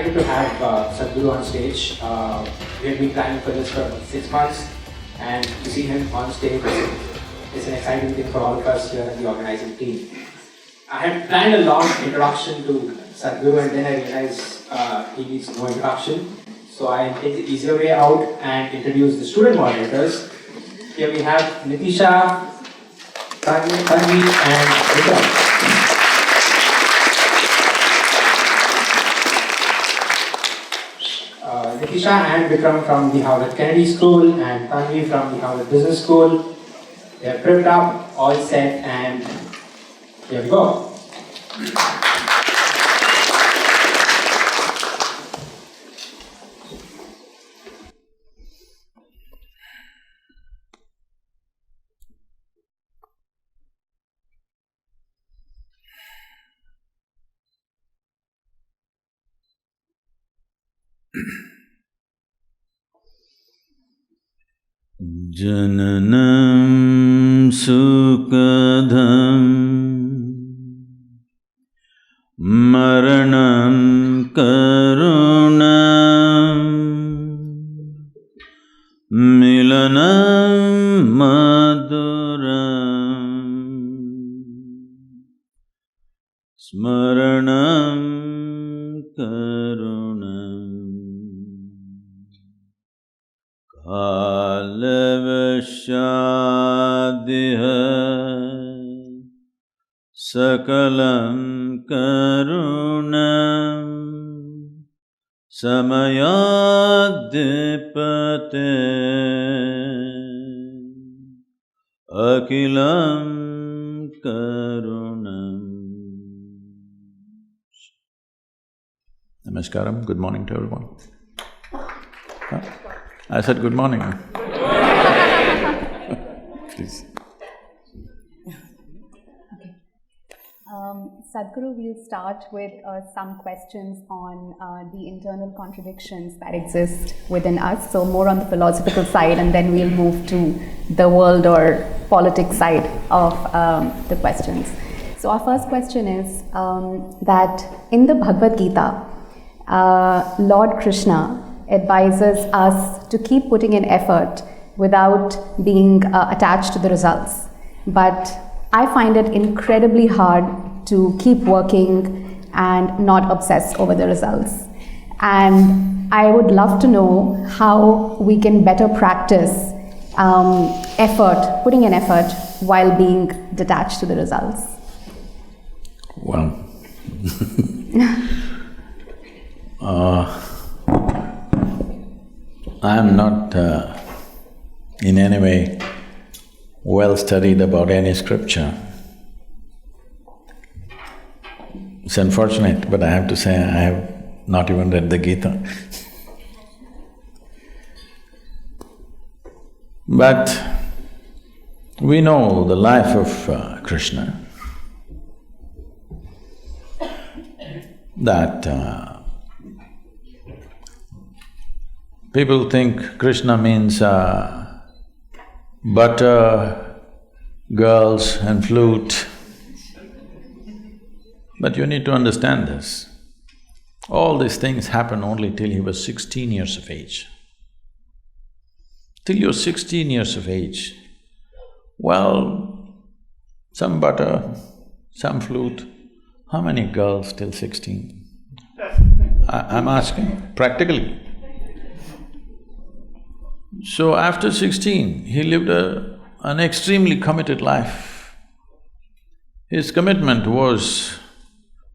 excited to have Sadhguru on stage. We have been planning for this for 6 months, and to see him on stage is an exciting thing for all of us here in the organizing team. I had planned a long introduction to Sadhguru, and then I realized he needs no introduction. So I take the easier way out and introduce the student moderators. Here we have Nitisha, Tanvi, and Vikram. Nitisha and Vikram from the Howard Kennedy School and Tanvi from the Howard Business School. They are prepped up, all set, and here we go. Jananam sukadham maranam karunam milanam maduram smaranam karunam Kalavashadiha Sakalam Karunam Samayadipate Akilam Karunam. Namaskaram, good morning to everyone. Huh? I said good morning. Please. Okay. Sadhguru, we'll start with some questions on the internal contradictions that exist within us, so more on the philosophical side, and then we'll move to the world or politics side of the questions. So our first question is that in the Bhagavad Gita, Lord Krishna advises us to keep putting in effort without being attached to the results. But I find it incredibly hard to keep working and not obsess over the results. And I would love to know how we can better practice putting in effort while being detached to the results. Well, I am not in any way well studied about any scripture. It's unfortunate, but I have to say I have not even read the Gita. But we know the life of Krishna, that people think Krishna means butter, girls and flute. But you need to understand this. All these things happen only till he was 16 years of age. Till you're 16 years of age, well, some butter, some flute, how many girls till 16? I'm asking, practically. So after 16, he lived an extremely committed life. His commitment was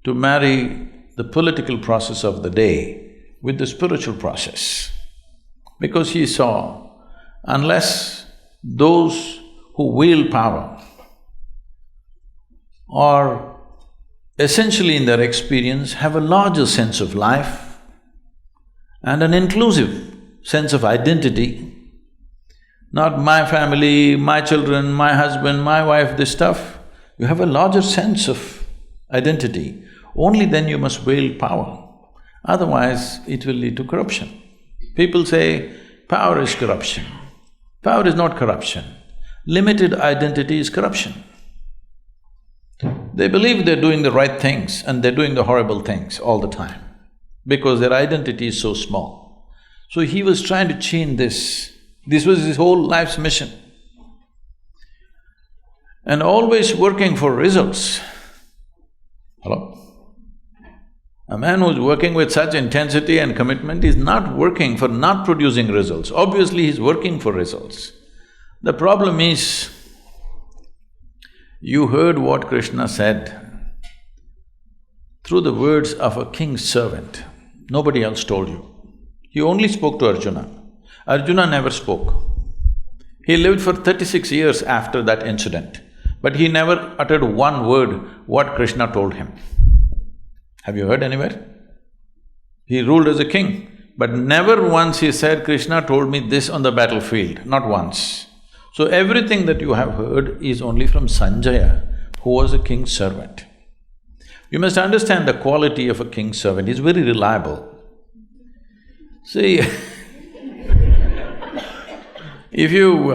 to marry the political process of the day with the spiritual process, because he saw unless those who wield power are essentially in their experience have a larger sense of life and an inclusive sense of identity, not my family, my children, my husband, my wife, this stuff. You have a larger sense of identity, only then you must wield power. Otherwise, it will lead to corruption. People say, power is corruption. Power is not corruption. Limited identity is corruption. They believe they're doing the right things and they're doing the horrible things all the time. because their identity is so small. So he was trying to change this. This was his whole life's mission. And always working for results. Hello? A man who's working with such intensity and commitment is not working for not producing results. Obviously, he's working for results. The problem is, you heard what Krishna said through the words of a king's servant. Nobody else told you. He only spoke to Arjuna. Arjuna never spoke. He lived for 36 years after that incident, but he never uttered one word what Krishna told him. Have you heard anywhere? He ruled as a king, but never once he said, Krishna told me this on the battlefield, not once. So everything that you have heard is only from Sanjaya, who was a king's servant. You must understand the quality of a king's servant, he's very reliable. See, if you…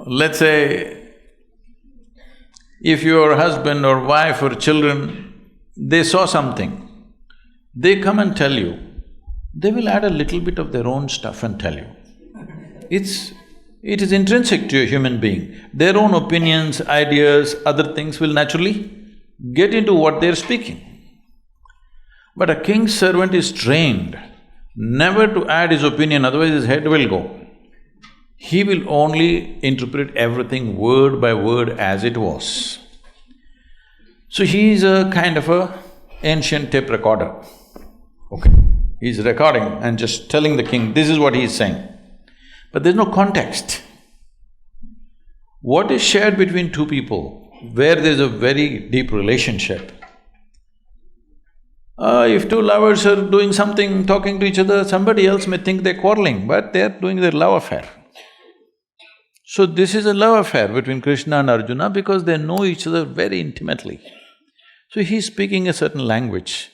let's say, if your husband or wife or children, they saw something, they come and tell you, they will add a little bit of their own stuff and tell you. It is intrinsic to a human being. Their own opinions, ideas, other things will naturally get into what they're speaking. But a king's servant is trained never to add his opinion, otherwise his head will go. He will only interpret everything word by word as it was. So he is a kind of a ancient tape recorder, okay? He's recording and just telling the king, this is what he is saying. But there's no context. What is shared between two people, where there's a very deep relationship, if two lovers are doing something, talking to each other, somebody else may think they're quarreling, but they're doing their love affair. So this is a love affair between Krishna and Arjuna because they know each other very intimately. So he's speaking a certain language.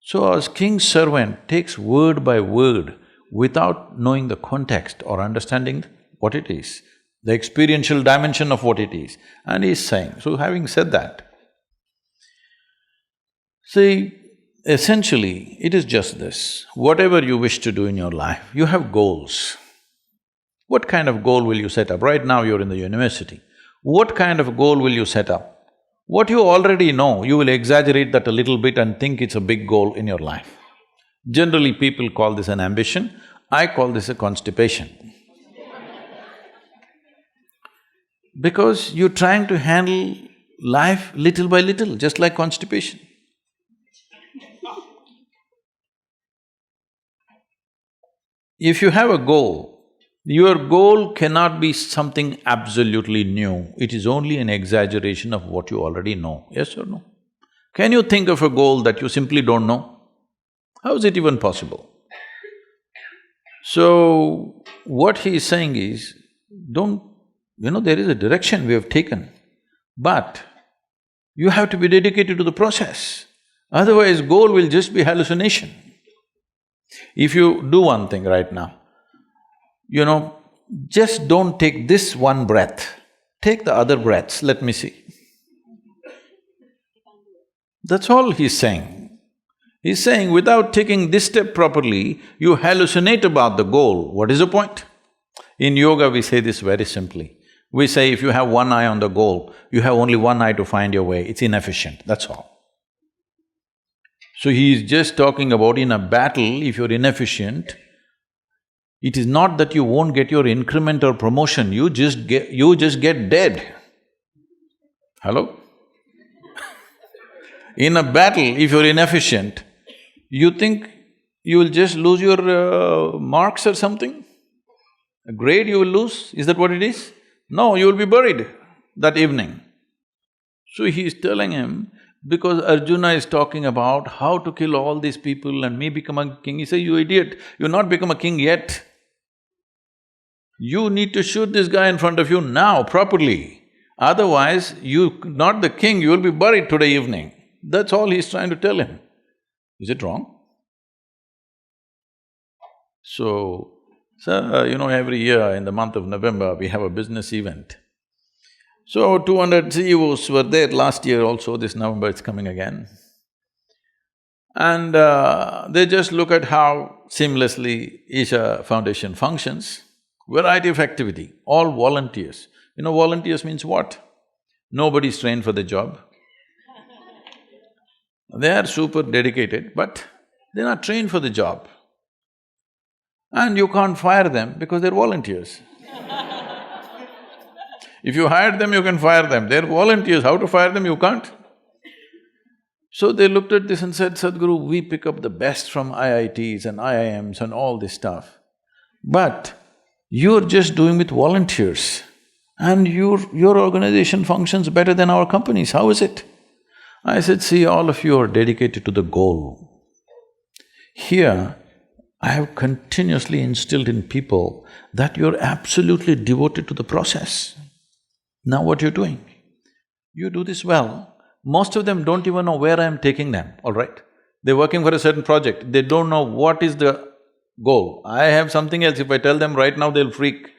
So as king's servant takes word by word without knowing the context or understanding what it is, the experiential dimension of what it is, and he's saying. So having said that, see, essentially it is just this, whatever you wish to do in your life, you have goals. What kind of goal will you set up? Right now you're in the university. What kind of goal will you set up? What you already know, you will exaggerate that a little bit and think it's a big goal in your life. Generally, people call this an ambition, I call this a constipation. Because you're trying to handle life little by little, just like constipation. If you have a goal, your goal cannot be something absolutely new, it is only an exaggeration of what you already know, yes or no? Can you think of a goal that you simply don't know? How is it even possible? So, what he is saying is, there is a direction we have taken, but you have to be dedicated to the process, otherwise goal will just be hallucination. If you do one thing right now, just don't take this one breath, take the other breaths, let me see. That's all he's saying. He's saying without taking this step properly, you hallucinate about the goal. What is the point? In yoga, we say this very simply. We say if you have one eye on the goal, you have only one eye to find your way, it's inefficient, that's all. So he's just talking about in a battle, if you're inefficient, it is not that you won't get your increment or promotion, you just get dead. Hello? In a battle, if you're inefficient, you think you will just lose your marks or something? A grade you will lose, is that what it is? No, you will be buried that evening. So he is telling him, because Arjuna is talking about how to kill all these people and me become a king, he says, you idiot, you've not become a king yet. You need to shoot this guy in front of you now, properly. Otherwise, you're not the king, you will be buried today evening. That's all he's trying to tell him. Is it wrong? So, every year in the month of November, we have a business event. So, 200 CEOs were there last year also, this November it's coming again. And they just look at how seamlessly Isha Foundation functions. Variety of activity, all volunteers. You know, volunteers means what? Nobody's trained for the job. They are super dedicated, but they're not trained for the job. And you can't fire them because they're volunteers. If you hired them, you can fire them. They're volunteers, how to fire them, you can't. So they looked at this and said, Sadhguru, we pick up the best from IITs and IIMs and all this stuff. But you're just doing with volunteers and your organization functions better than our companies, how is it? I said, see, all of you are dedicated to the goal. Here, I have continuously instilled in people that you're absolutely devoted to the process. Now what you're doing? You do this well. Most of them don't even know where I am taking them, all right? They're working for a certain project, they don't know what is the goal. I have something else, if I tell them right now, they'll freak.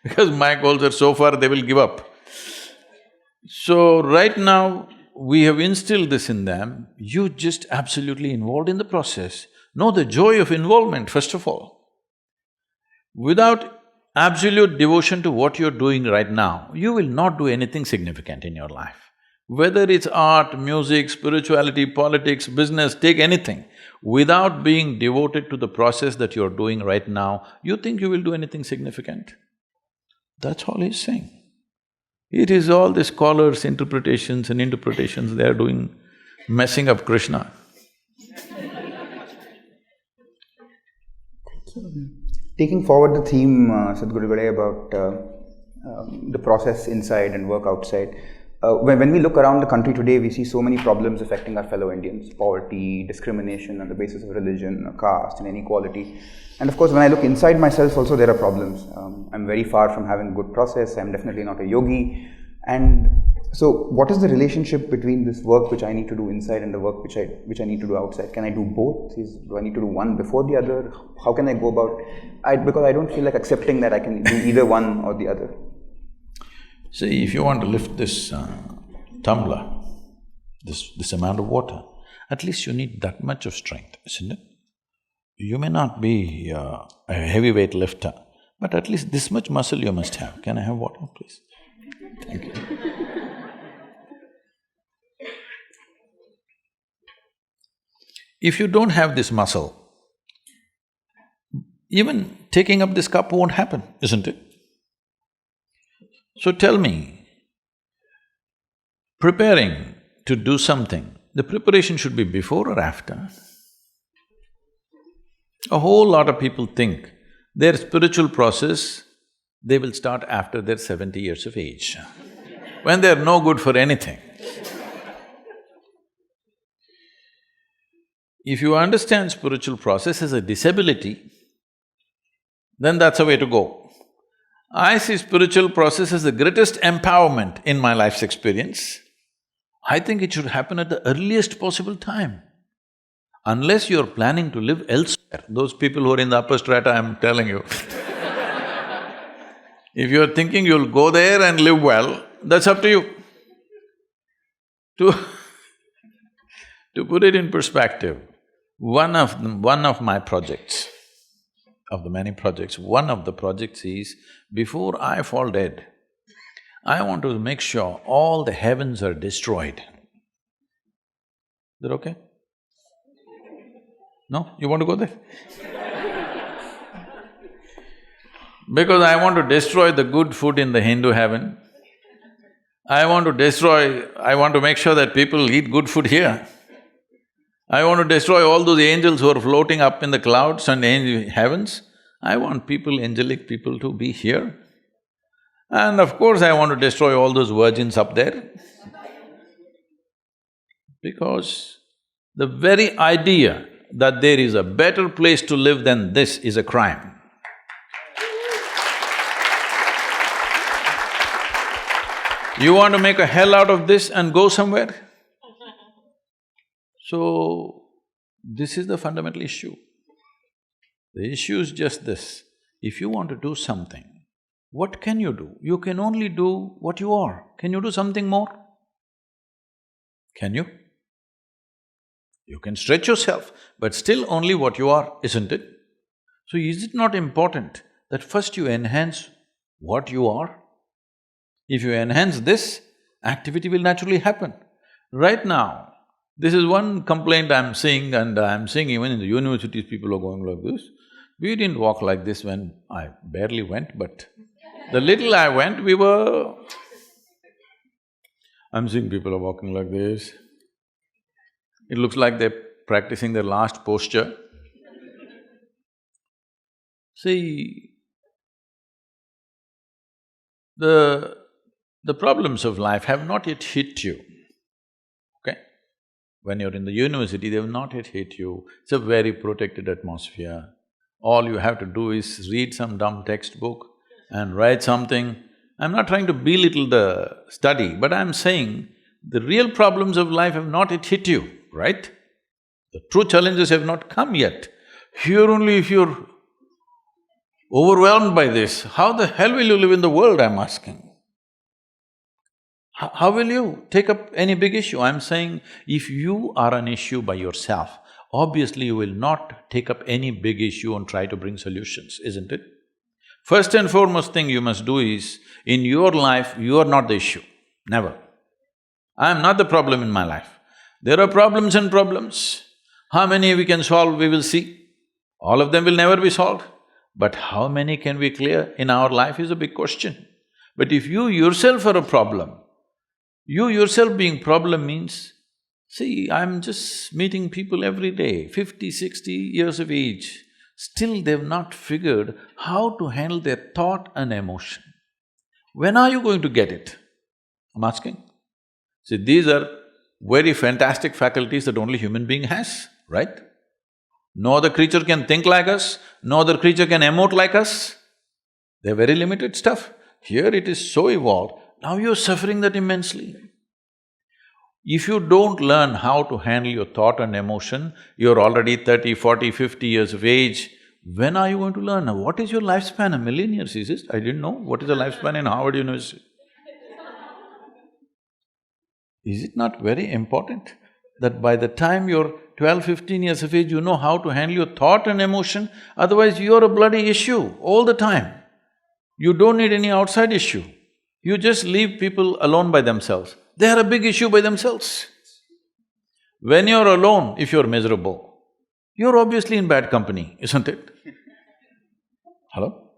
Because my goals are so far, they will give up. So right now, we have instilled this in them, you just absolutely involved in the process. Know the joy of involvement, first of all. Without absolute devotion to what you're doing right now, you will not do anything significant in your life. Whether it's art, music, spirituality, politics, business, take anything. Without being devoted to the process that you're doing right now, you think you will do anything significant? That's all he's saying. It is all the scholars' interpretations and interpretations they are doing, messing up Krishna. Taking forward the theme, Sadhguru Gade, about the process inside and work outside, when we look around the country today, we see so many problems affecting our fellow Indians: poverty, discrimination on the basis of religion, caste and inequality. And of course, when I look inside myself also, there are problems. I'm very far from having good process, I'm definitely not a yogi. And so, what is the relationship between this work which I need to do inside and the work which I need to do outside? Can I do both? Do I need to do one before the other? How can I go about… because I don't feel like accepting that I can do either one or the other. See, if you want to lift this tumbler, this amount of water, at least you need that much of strength, isn't it? You may not be a heavyweight lifter, but at least this much muscle you must have. Can I have water, please? Thank you. If you don't have this muscle, even taking up this cup won't happen, isn't it? So tell me, preparing to do something, the preparation should be before or after? A whole lot of people think their spiritual process, they will start after they're 70 years of age, when they're no good for anything. If you understand spiritual process as a disability, then that's the way to go. I see spiritual process as the greatest empowerment in my life's experience. I think it should happen at the earliest possible time. Unless you're planning to live elsewhere, those people who are in the upper strata, I'm telling you. If you're thinking you'll go there and live well, that's up to you. To put it in perspective, one of my projects, of the many projects, one of the projects is, before I fall dead, I want to make sure all the heavens are destroyed. Is that okay? No? You want to go there? Because I want to destroy the good food in the Hindu heaven. I want to make sure that people eat good food here. I want to destroy all those angels who are floating up in the clouds and heavens. I want angelic people to be here. And of course, I want to destroy all those virgins up there. Because the very idea that there is a better place to live than this is a crime. You want to make a hell out of this and go somewhere? So, this is the fundamental issue. The issue is just this, if you want to do something, what can you do? You can only do what you are. Can you do something more? Can you? You can stretch yourself, but still only what you are, isn't it? So is it not important that first you enhance what you are? If you enhance this, activity will naturally happen. Right now, this is one complaint I'm seeing, and I'm seeing even in the universities, people are going like this. We didn't walk like this when I barely went, but the little I went, we were… I'm seeing people are walking like this. It looks like they're practicing their last posture. See, the problems of life have not yet hit you, okay? When you're in the university, they have not yet hit you. It's a very protected atmosphere. All you have to do is read some dumb textbook and write something. I'm not trying to belittle the study, but I'm saying the real problems of life have not yet hit you, right? The true challenges have not come yet. Here only if you're overwhelmed by this, how the hell will you live in the world, I'm asking? How will you take up any big issue? I'm saying, if you are an issue by yourself, obviously you will not take up any big issue and try to bring solutions, isn't it? First and foremost thing you must do is, in your life, you are not the issue, never. I am not the problem in my life. There are problems and problems. How many we can solve, we will see. All of them will never be solved. But how many can we clear in our life is a big question. But if you yourself are a problem, you yourself being problem means, see, I'm just meeting people every day, 50, 60 years of age, still they've not figured how to handle their thought and emotion. When are you going to get it? I'm asking. See, these are very fantastic faculties that only human being has, right? No other creature can think like us, no other creature can emote like us. They're very limited stuff. Here it is so evolved, now you're suffering that immensely. If you don't learn how to handle your thought and emotion, you're already 30, 40, 50 years of age, when are you going to learn? What is your lifespan? A million years, is it? I didn't know. What is the lifespan in Harvard University? Is it not very important that by the time you're 12, 15 years of age, you know how to handle your thought and emotion? Otherwise, you're a bloody issue all the time. You don't need any outside issue. You just leave people alone by themselves. They are a big issue by themselves. When you're alone, if you're miserable, you're obviously in bad company, isn't it? Hello?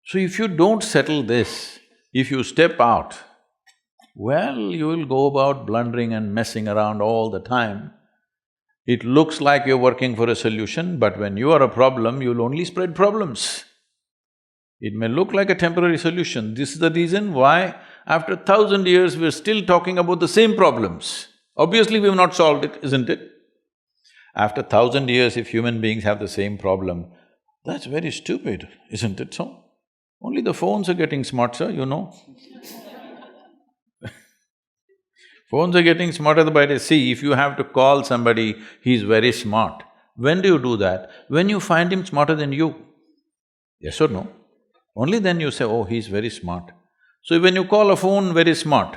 So if you don't settle this, if you step out, well, you will go about blundering and messing around all the time. It looks like you're working for a solution, but when you are a problem, you'll only spread problems. It may look like a temporary solution. This is the reason why after 1,000 years we're still talking about the same problems. Obviously we've not solved it, isn't it? After 1,000 years, if human beings have the same problem, that's very stupid, isn't it so? Only the phones are getting smarter, you know. Phones are getting smarter by the day. See, if you have to call somebody, he's very smart. When do you do that? When you find him smarter than you. Yes or no? Only then you say, oh, he's very smart. So when you call a phone very smart,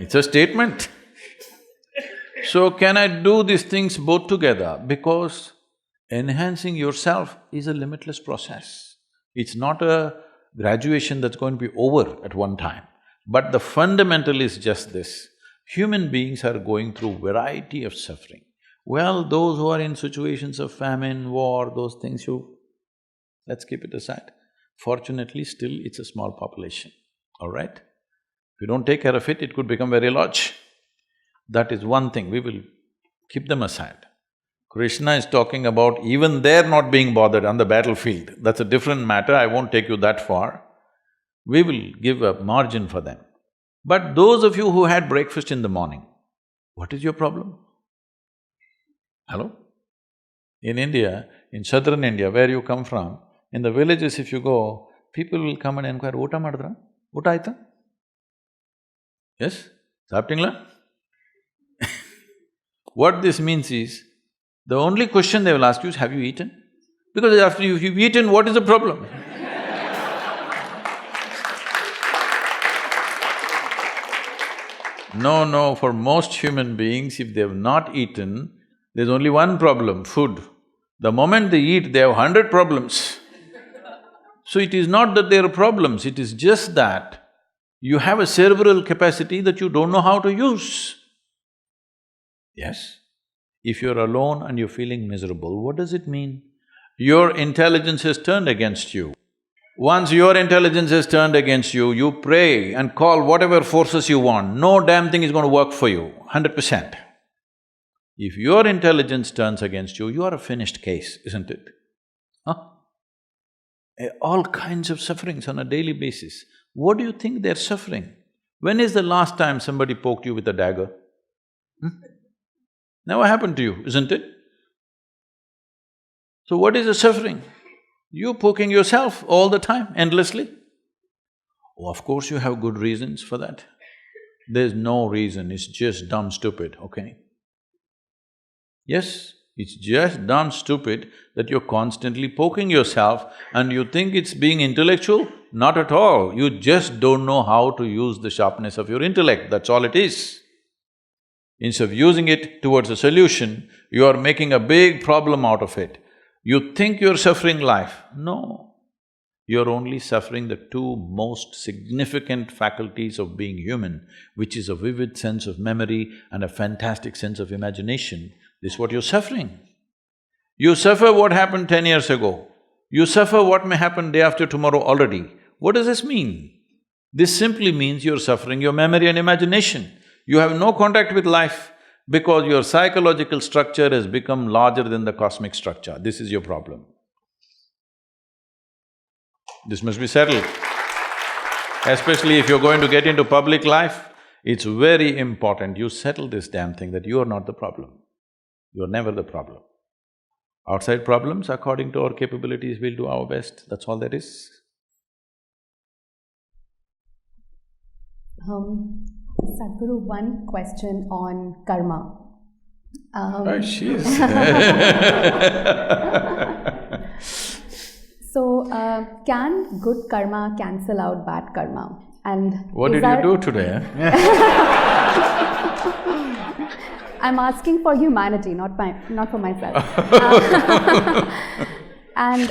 it's a statement. So can I do these things both together? Because enhancing yourself is a limitless process. It's not a graduation that's going to be over at one time. But the fundamental is just this, human beings are going through variety of suffering. Well, those who are in situations of famine, war, those things let's keep it aside. Fortunately, still it's a small population, all right? If you don't take care of it, it could become very large. That is one thing, we will keep them aside. Krishna is talking about even they're not being bothered on the battlefield. That's a different matter, I won't take you that far. We will give a margin for them. But those of you who had breakfast in the morning, what is your problem? Hello? In India, in southern India, where you come from, in the villages if you go, people will come and inquire, "Ota madra? Ota aita?" Yes? Saptingla? What this means is, the only question they will ask you is, have you eaten? Because after you've eaten, what is the problem? No, no, for most human beings, if they've not eaten, there's only one problem, food. The moment they eat, they have 100 problems. So it is not that there are problems, it is just that you have a cerebral capacity that you don't know how to use. Yes? If you're alone and you're feeling miserable, what does it mean? Your intelligence has turned against you. Once your intelligence has turned against you, you pray and call whatever forces you want, no damn thing is going to work for you, 100%. If your intelligence turns against you, you are a finished case, isn't it? Huh? All kinds of sufferings on a daily basis. What do you think they're suffering? When is the last time somebody poked you with a dagger? Never happened to you, isn't it? So what is the suffering? You're poking yourself all the time, endlessly. Oh, of course you have good reasons for that. There's no reason, it's just dumb stupid, okay? Yes, it's just dumb stupid that you're constantly poking yourself and you think it's being intellectual? Not at all, you just don't know how to use the sharpness of your intellect, that's all it is. Instead of using it towards a solution, you are making a big problem out of it. You think you're suffering life. No, you're only suffering the two most significant faculties of being human, which is a vivid sense of memory and a fantastic sense of imagination. This is what you're suffering. You suffer what happened 10 years ago. You suffer what may happen day after tomorrow already. What does this mean? This simply means you're suffering your memory and imagination. You have no contact with life because your psychological structure has become larger than the cosmic structure. This is your problem. This must be settled. Especially if you're going to get into public life, it's very important you settle this damn thing that you are not the problem. You're never the problem. Outside problems, according to our capabilities, we'll do our best, that's all there is. Sadhguru, one question on karma. She's So, can good karma cancel out bad karma? And what did you do today? I'm asking for humanity, not for myself. And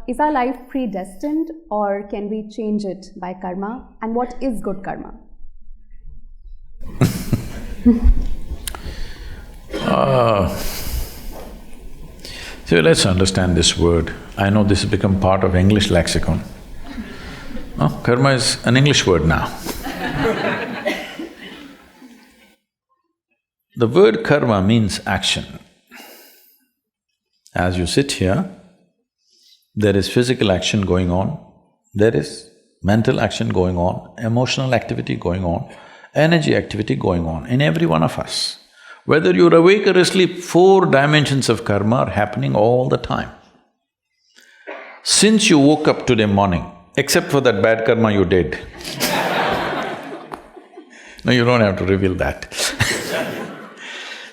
is our life predestined or can we change it by karma? And what is good karma? So let's understand this word. I know this has become part of English lexicon. Oh, karma is an English word now. The word karma means action. As you sit here, there is physical action going on, there is mental action going on, emotional activity going on, energy activity going on in every one of us. Whether you're awake or asleep, 4 dimensions of karma are happening all the time. Since you woke up today morning, except for that bad karma you did no, you don't have to reveal that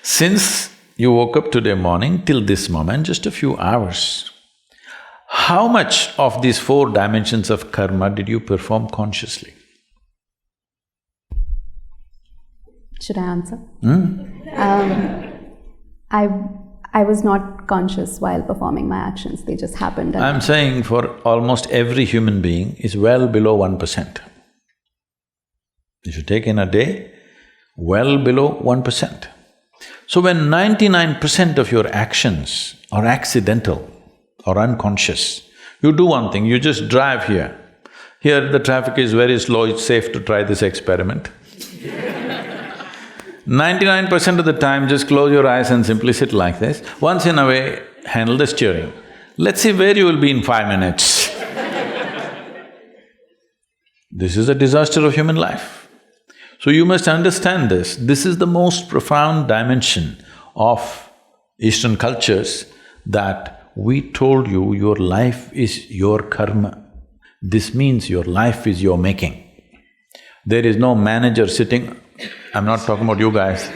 Since you woke up today morning till this moment, just a few hours, how much of these 4 dimensions of karma did you perform consciously? Should I answer? I was not conscious while performing my actions, they just happened. I'm saying for almost every human being is well below 1%. If you take in a day, well below 1%. So when 99% of your actions are accidental or unconscious, you do one thing, you just drive here. Here the traffic is very slow, it's safe to try this experiment. 99% of the time, just close your eyes and simply sit like this. Once in a way, handle the steering. Let's see where you will be in 5 minutes. This is a disaster of human life. So you must understand this. This is the most profound dimension of Eastern cultures, that we told you your life is your karma. This means your life is your making. There is no manager sitting… I'm not talking about you guys.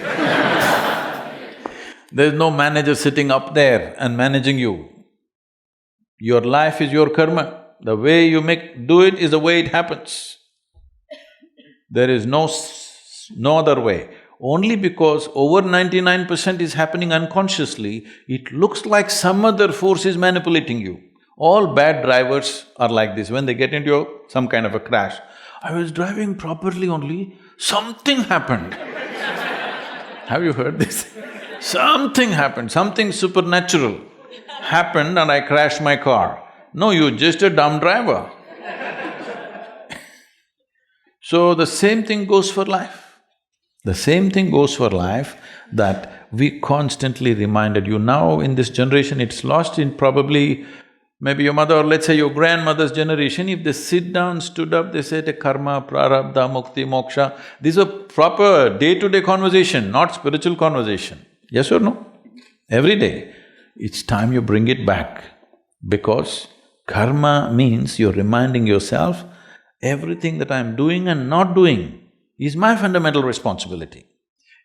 There's no manager sitting up there and managing you. Your life is your karma. The way you do it is the way it happens. There is no no other way. Only because over 99% is happening unconsciously, it looks like some other force is manipulating you. All bad drivers are like this. When they get into some kind of a crash, I was driving properly only, something happened. Have you heard this? Something happened, something supernatural happened and I crashed my car. No, you're just a dumb driver. So the same thing goes for life. The same thing goes for life, that we constantly reminded you. Now in this generation, it's lost in probably maybe your mother or let's say your grandmother's generation. If they sit down, stood up, they say karma, prarabdha, mukti, moksha. These are proper day-to-day conversation, not spiritual conversation. Yes or no? Every day. It's time you bring it back, because karma means you're reminding yourself, everything that I'm doing and not doing is my fundamental responsibility.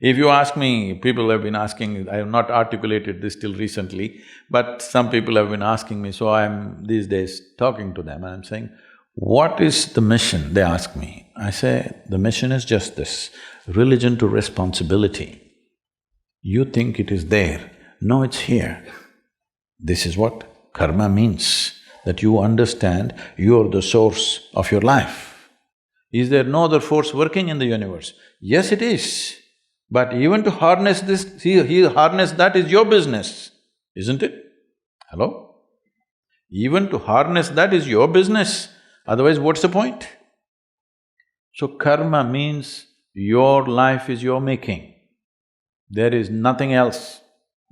If you ask me, people have been asking, I have not articulated this till recently, but some people have been asking me, so I'm these days talking to them and I'm saying, what is the mission? They ask me. I say, the mission is just this, religion to responsibility. You think it is there, no, it's here. This is what karma means, that you understand you're the source of your life. Is there no other force working in the universe? Yes, it is. But even to harness this, harness that is your business, isn't it? Hello? Even to harness that is your business, otherwise what's the point? So karma means your life is your making. There is nothing else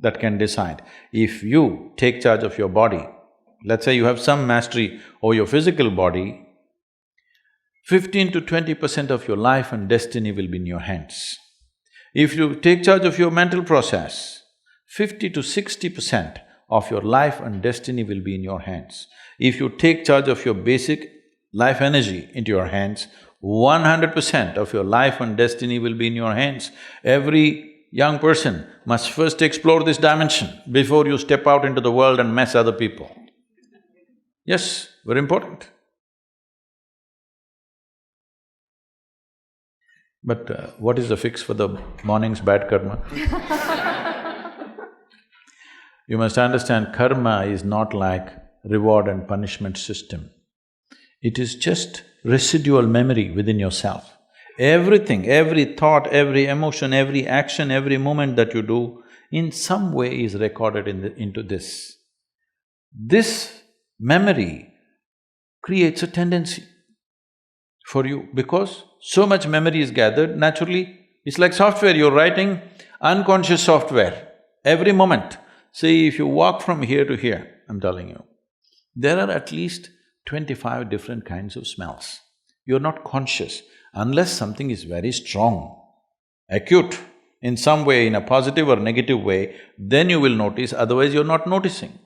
that can decide. If you take charge of your body, let's say you have some mastery over your physical body, 15 to 20% of your life and destiny will be in your hands. If you take charge of your mental process, 50 to 60% of your life and destiny will be in your hands. If you take charge of your basic life energy into your hands, 100% of your life and destiny will be in your hands. Every young person must first explore this dimension before you step out into the world and mess other people. Yes, very important. But what is the fix for the morning's bad karma? You must understand, karma is not like reward and punishment system. It is just residual memory within yourself. Everything, every thought, every emotion, every action, every moment that you do, in some way is recorded into this. This memory creates a tendency for you, because so much memory is gathered, naturally, it's like software, you're writing unconscious software every moment. See, if you walk from here to here, I'm telling you, there are at least 25 different kinds of smells. You're not conscious unless something is very strong, acute, in some way, in a positive or negative way, then you will notice, otherwise you're not noticing.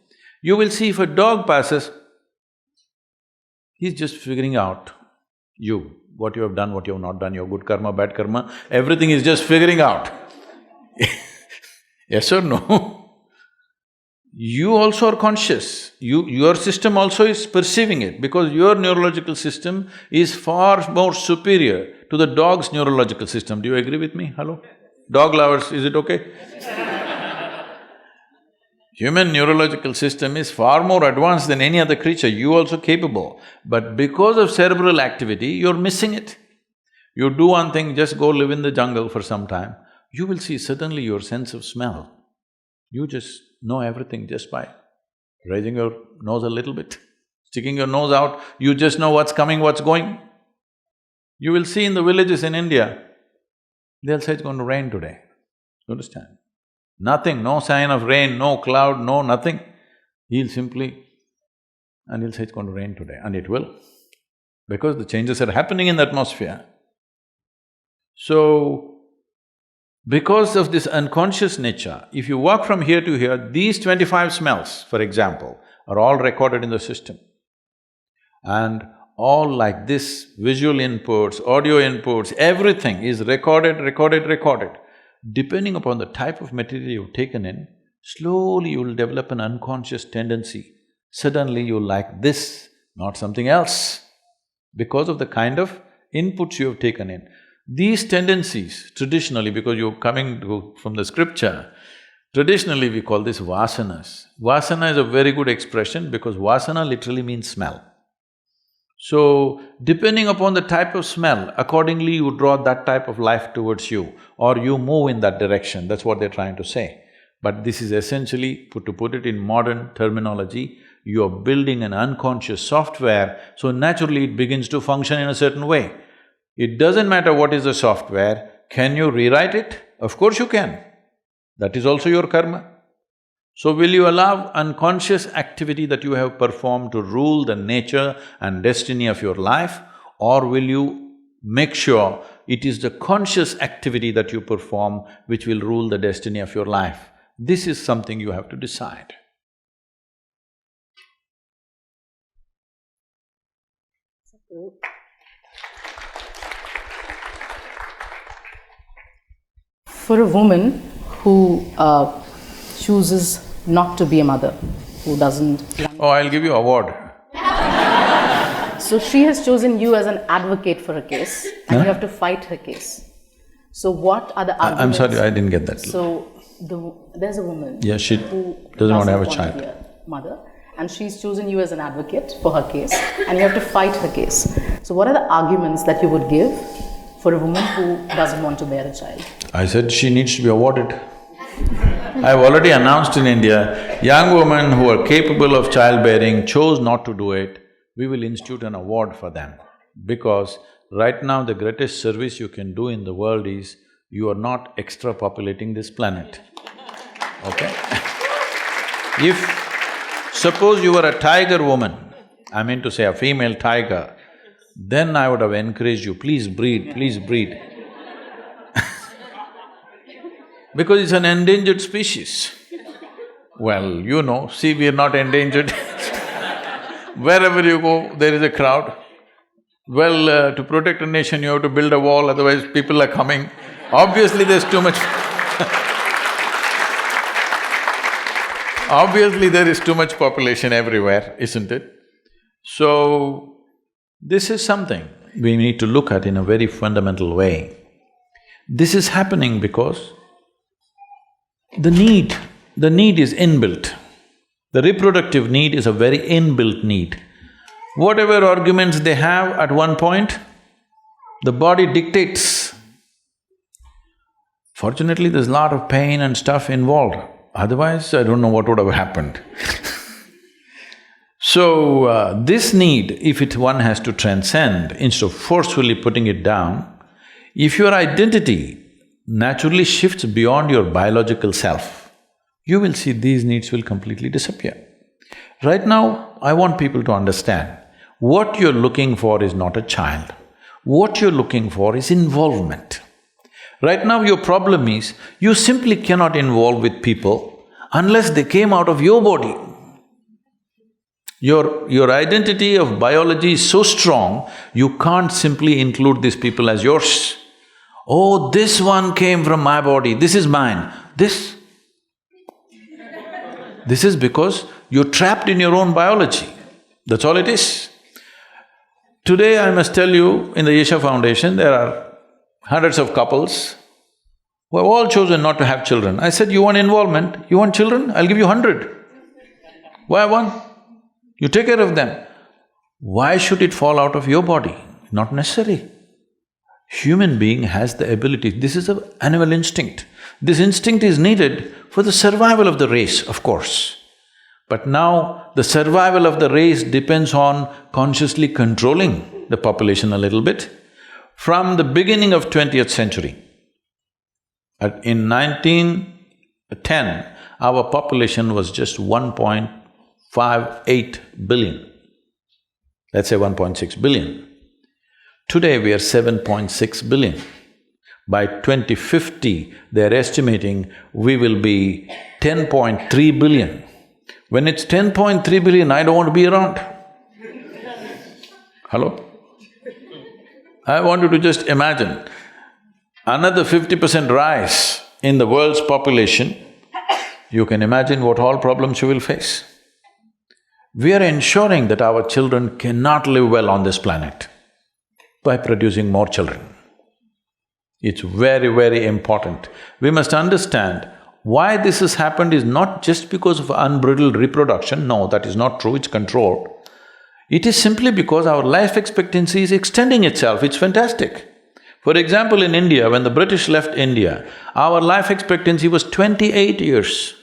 You will see if a dog passes, he's just figuring out you, what you have done, what you have not done, your good karma, bad karma, everything is just figuring out. Yes or no? You also are conscious, your system also is perceiving it, because your neurological system is far more superior to the dog's neurological system. Do you agree with me? Hello? Dog lovers, is it okay? Human neurological system is far more advanced than any other creature, you also capable. But because of cerebral activity, you're missing it. You do one thing, just go live in the jungle for some time, you will see suddenly your sense of smell. You just know everything just by raising your nose a little bit, sticking your nose out, you just know what's coming, what's going. You will see in the villages in India, they'll say it's going to rain today, you understand? Nothing, no sign of rain, no cloud, no nothing. He'll simply… and he'll say it's going to rain today, and it will, because the changes are happening in the atmosphere. So, because of this unconscious nature, if you walk from here to here, these 25 smells, for example, are all recorded in the system. And all like this, visual inputs, audio inputs, everything is recorded. Depending upon the type of material you've taken in, slowly you'll develop an unconscious tendency. Suddenly you'll like this, not something else, because of the kind of inputs you have taken in. These tendencies, traditionally, because you're from the scripture, traditionally we call this vasanas. Vasana is a very good expression because vasana literally means smell. So, depending upon the type of smell, accordingly you draw that type of life towards you or you move in that direction, that's what they're trying to say. But this is essentially, to put it in modern terminology, you're building an unconscious software, so naturally it begins to function in a certain way. It doesn't matter what is the software, can you rewrite it? Of course you can. That is also your karma. So will you allow unconscious activity that you have performed to rule the nature and destiny of your life, or will you make sure it is the conscious activity that you perform which will rule the destiny of your life? This is something you have to decide. For a woman who chooses not to be a mother, who doesn't want… Oh, I'll give you award. So she has chosen you as an advocate for her case, and you have to fight her case. So what are the arguments… I'm sorry, I didn't get that. So there's a woman… Yeah, she who doesn't want to have a be child. a mother, and she's chosen you as an advocate for her case, and you have to fight her case. So what are the arguments that you would give for a woman who doesn't want to bear a child? I said she needs to be awarded. I've already announced in India, young women who are capable of childbearing chose not to do it, we will institute an award for them. Because right now the greatest service you can do in the world is, you are not extra-populating this planet, okay? If… suppose you were a tiger woman, I mean to say a female tiger, then I would have encouraged you, please breed, please breed. Because it's an endangered species. Well, you know, see, we are not endangered. Wherever you go, there is a crowd. Well, to protect a nation, you have to build a wall, otherwise people are coming. Obviously, there's too much obviously, there is too much population everywhere, isn't it? So, this is something we need to look at in a very fundamental way. This is happening because the need is inbuilt. The reproductive need is a very inbuilt need. Whatever arguments they have at one point, the body dictates. Fortunately, there's a lot of pain and stuff involved, otherwise I don't know what would have happened. So, this need, if one has to transcend, instead of forcefully putting it down, if your identity naturally shifts beyond your biological self, you will see these needs will completely disappear. Right now, I want people to understand, what you're looking for is not a child. What you're looking for is involvement. Right now, your problem is, you simply cannot involve with people unless they came out of your body. Your identity of biology is so strong, you can't simply include these people as yours. Oh, this one came from my body, this is mine. This is because you're trapped in your own biology, that's all it is. Today, I must tell you, in the Yesha Foundation, there are hundreds of couples who have all chosen not to have children. I said, you want involvement, you want children, I'll give you 100. Why one? You take care of them. Why should it fall out of your body? Not necessary. Human being has the ability, this is an animal instinct. This instinct is needed for the survival of the race, of course. But now, the survival of the race depends on consciously controlling the population a little bit. From the beginning of 20th century, in 1910, our population was just 1.58 billion, let's say 1.6 billion. Today we are 7.6 billion. By 2050, they're estimating we will be 10.3 billion. When it's 10.3 billion, I don't want to be around. Hello? I want you to just imagine, another 50% rise in the world's population, you can imagine what all problems you will face. We are ensuring that our children cannot live well on this planet by producing more children. It's very, very important. We must understand why this has happened is not just because of unbridled reproduction. No, that is not true, it's controlled. It is simply because our life expectancy is extending itself, it's fantastic. For example, in India, when the British left India, our life expectancy was 28 years.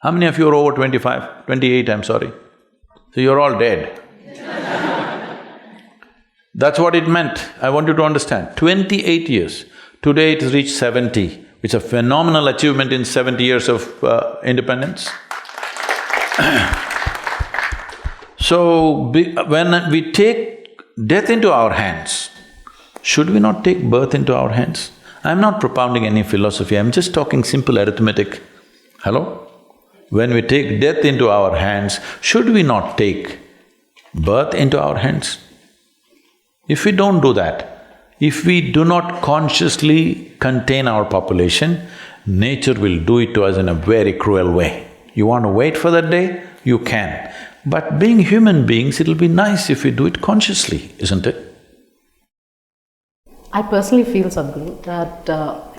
How many of you are over 25? 28, I'm sorry. So you're all dead. That's what it meant, I want you to understand. 28 years. Today it has reached 70, which is a phenomenal achievement in 70 years of independence. So, when we take death into our hands, should we not take birth into our hands? I'm not propounding any philosophy, I'm just talking simple arithmetic. Hello? When we take death into our hands, should we not take birth into our hands? If we don't do that, if we do not consciously contain our population, nature will do it to us in a very cruel way. You want to wait for that day? You can. But being human beings, it'll be nice if we do it consciously, isn't it? I personally feel, Sadhguru, that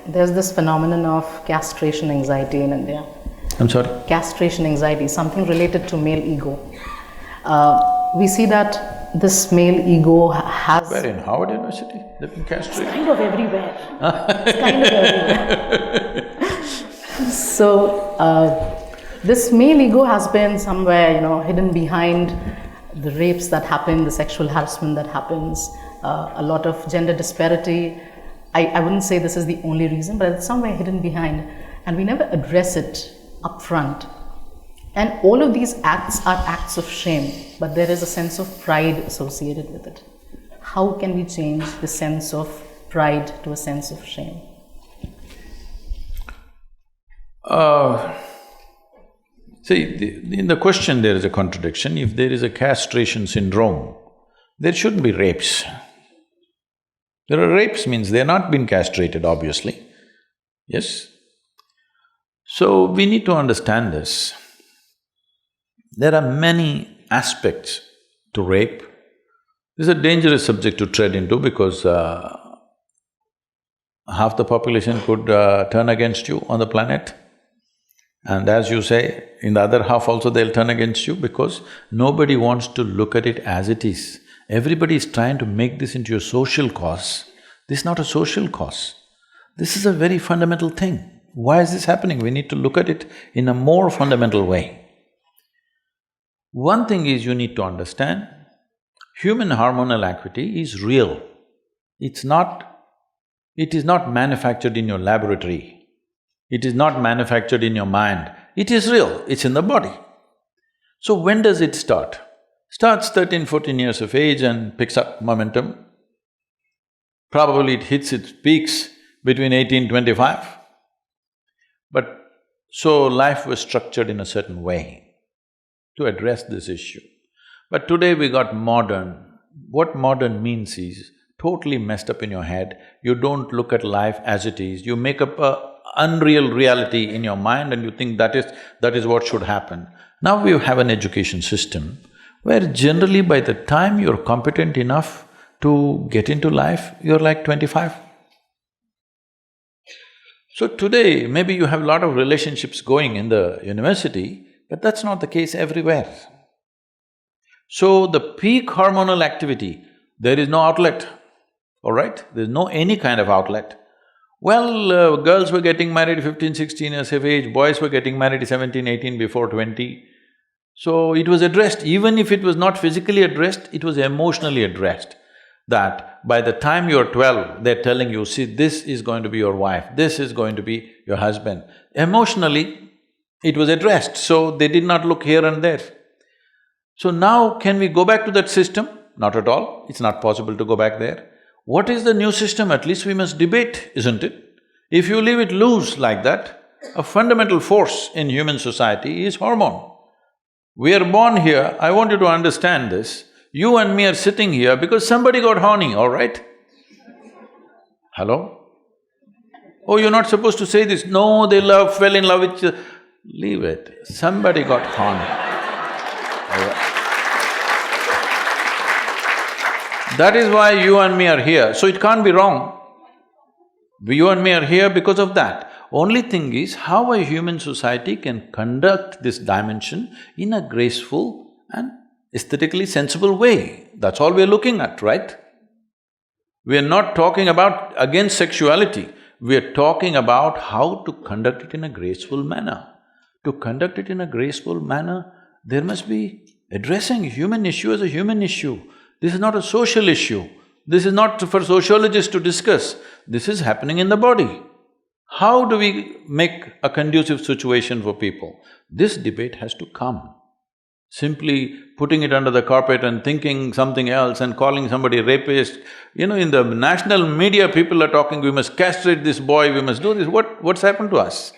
there's this phenomenon of castration anxiety in India. I'm sorry? Castration anxiety, something related to male ego. We see that this male ego has… Where, in Harvard University? They've been castrated? Kind of everywhere. It's kind of everywhere. So, this male ego has been somewhere, hidden behind the rapes that happen, the sexual harassment that happens, a lot of gender disparity. I wouldn't say this is the only reason, but it's somewhere hidden behind, and we never address it up front. And all of these acts are acts of shame, but there is a sense of pride associated with it. How can we change the sense of pride to a sense of shame? See, in the question there is a contradiction. If there is a castration syndrome, there shouldn't be rapes. There are rapes means they're not been castrated, obviously. Yes? So, we need to understand this. There are many aspects to rape. This is a dangerous subject to tread into because half the population could turn against you on the planet. And as you say, in the other half also they'll turn against you because nobody wants to look at it as it is. Everybody is trying to make this into a social cause. This is not a social cause. This is a very fundamental thing. Why is this happening? We need to look at it in a more fundamental way. One thing is you need to understand, human hormonal activity is real. It is not manufactured in your laboratory. It is not manufactured in your mind. It is real, it's in the body. So when does it start? Starts 13, 14 years of age and picks up momentum. Probably it hits its peaks between 18, 25. But so life was structured in a certain way to address this issue. But today we got modern. What modern means is totally messed up in your head. You don't look at life as it is. You make up a unreal reality in your mind and you think that is what should happen. Now we have an education system where generally by the time you're competent enough to get into life, you're like 25. So today, maybe you have a lot of relationships going in the university, but that's not the case everywhere. So the peak hormonal activity, there is no outlet, all right? There's no any kind of outlet. Well, girls were getting married 15, 16 years of age, boys were getting married 17, 18, before 20. So it was addressed, even if it was not physically addressed, it was emotionally addressed. That by the time you're 12, they're telling you, see, this is going to be your wife, this is going to be your husband. Emotionally, it was addressed, so they did not look here and there. So now, can we go back to that system? Not at all, it's not possible to go back there. What is the new system? At least we must debate, isn't it? If you leave it loose like that, a fundamental force in human society is hormone. We are born here, I want you to understand this. You and me are sitting here because somebody got horny, all right? Hello? Oh, you're not supposed to say this. No, they fell in love with each other. Leave it. Somebody got horny. All right. That is why you and me are here, so it can't be wrong. You and me are here because of that. Only thing is how a human society can conduct this dimension in a graceful and aesthetically sensible way. That's all we're looking at, right? We're not talking about against sexuality, we're talking about how to conduct it in a graceful manner. To conduct it in a graceful manner, there must be addressing human issue as a human issue. This is not a social issue. This is not for sociologists to discuss. This is happening in the body. How do we make a conducive situation for people? This debate has to come. Simply putting it under the carpet and thinking something else and calling somebody rapist, in the national media people are talking, we must castrate this boy, we must do this, what's happened to us?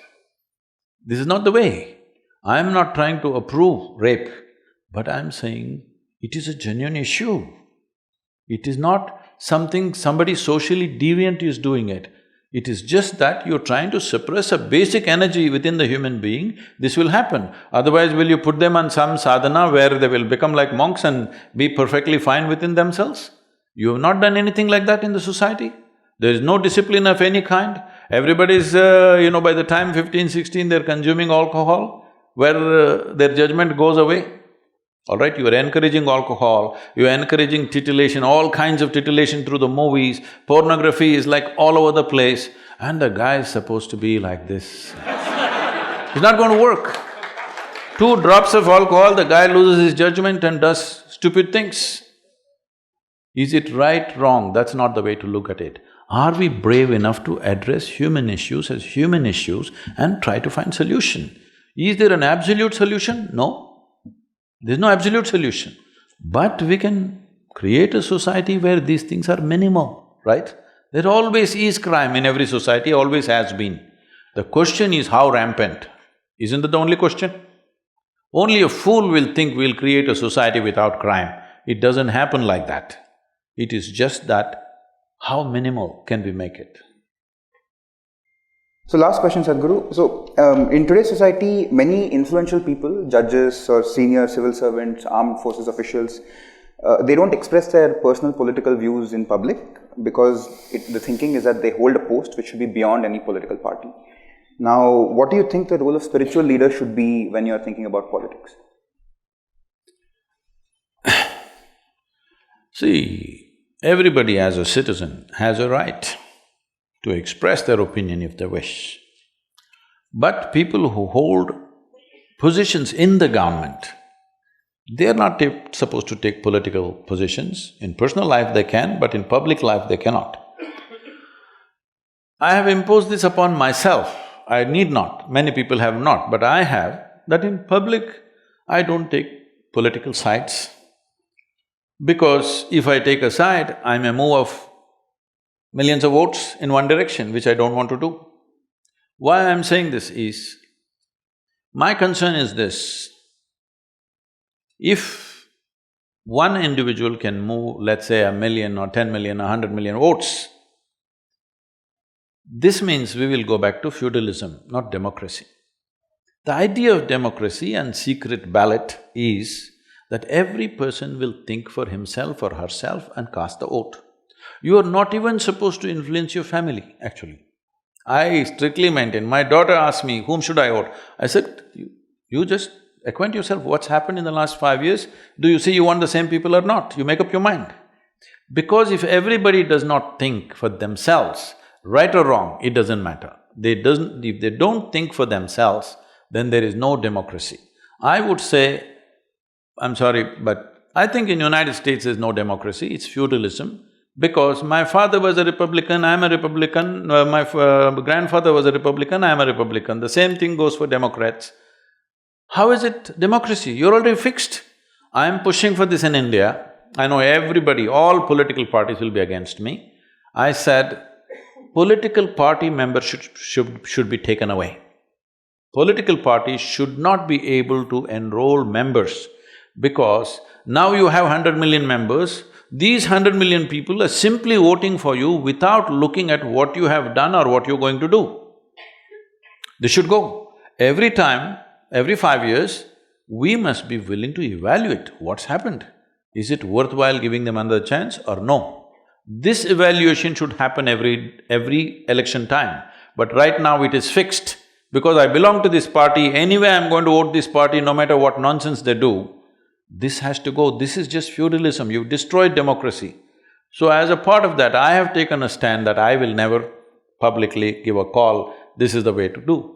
This is not the way. I'm not trying to approve rape, but I'm saying it is a genuine issue. It is not something somebody socially deviant is doing it. It is just that you're trying to suppress a basic energy within the human being, this will happen. Otherwise, will you put them on some sadhana where they will become like monks and be perfectly fine within themselves? You have not done anything like that in the society. There is no discipline of any kind. Everybody's, by the time 15, 16, they're consuming alcohol, where their judgment goes away. All right, you are encouraging alcohol, you are encouraging titillation, all kinds of titillation through the movies, pornography is like all over the place, and the guy is supposed to be like this. It's not going to work. 2 drops of alcohol, the guy loses his judgment and does stupid things. Is it right, wrong? That's not the way to look at it. Are we brave enough to address human issues as human issues and try to find solution? Is there an absolute solution? No. There's no absolute solution, but we can create a society where these things are minimal, right? There always is crime in every society, always has been. The question is how rampant. Isn't that the only question? Only a fool will think we'll create a society without crime. It doesn't happen like that. It is just that how minimal can we make it? So last question, Sadhguru. So in today's society, many influential people, judges or senior civil servants, armed forces officials, they don't express their personal political views in public because the thinking is that they hold a post which should be beyond any political party. Now, what do you think the role of spiritual leader should be when you're thinking about politics? See, everybody as a citizen has a right to express their opinion if they wish. But people who hold positions in the government, they are not supposed to take political positions. In personal life they can, but in public life they cannot. I have imposed this upon myself. I need not, many people have not, but I have, that in public I don't take political sides. Because if I take a side, I may move off millions of votes in one direction, which I don't want to do. Why I'm saying this is, my concern is this: if one individual can move, let's say 1 million or 10 million or 100 million votes, this means we will go back to feudalism, not democracy. The idea of democracy and secret ballot is that every person will think for himself or herself and cast the vote. You are not even supposed to influence your family, actually. I strictly maintain, my daughter asked me, whom should I vote? I said, you just acquaint yourself, what's happened in the last 5 years? Do you see you want the same people or not? You make up your mind. Because if everybody does not think for themselves, right or wrong, it doesn't matter. If they don't think for themselves, then there is no democracy. I would say, I'm sorry, but I think in United States there's no democracy, it's feudalism. Because my father was a Republican, I'm a Republican, my grandfather was a Republican, I'm a Republican. The same thing goes for Democrats. How is it democracy? You're already fixed. I'm pushing for this in India. I know everybody, all political parties will be against me. I said, political party membership should be taken away. Political parties should not be able to enroll members because now you have 100 million members, these 100 million people are simply voting for you without looking at what you have done or what you're going to do. They should go. Every time, every 5 years, we must be willing to evaluate what's happened. Is it worthwhile giving them another chance or no? This evaluation should happen every election time. But right now it is fixed. Because I belong to this party, anyway I'm going to vote this party no matter what nonsense they do. This has to go. This is just feudalism. You've destroyed democracy. So as a part of that, I have taken a stand that I will never publicly give a call, this is the way to do.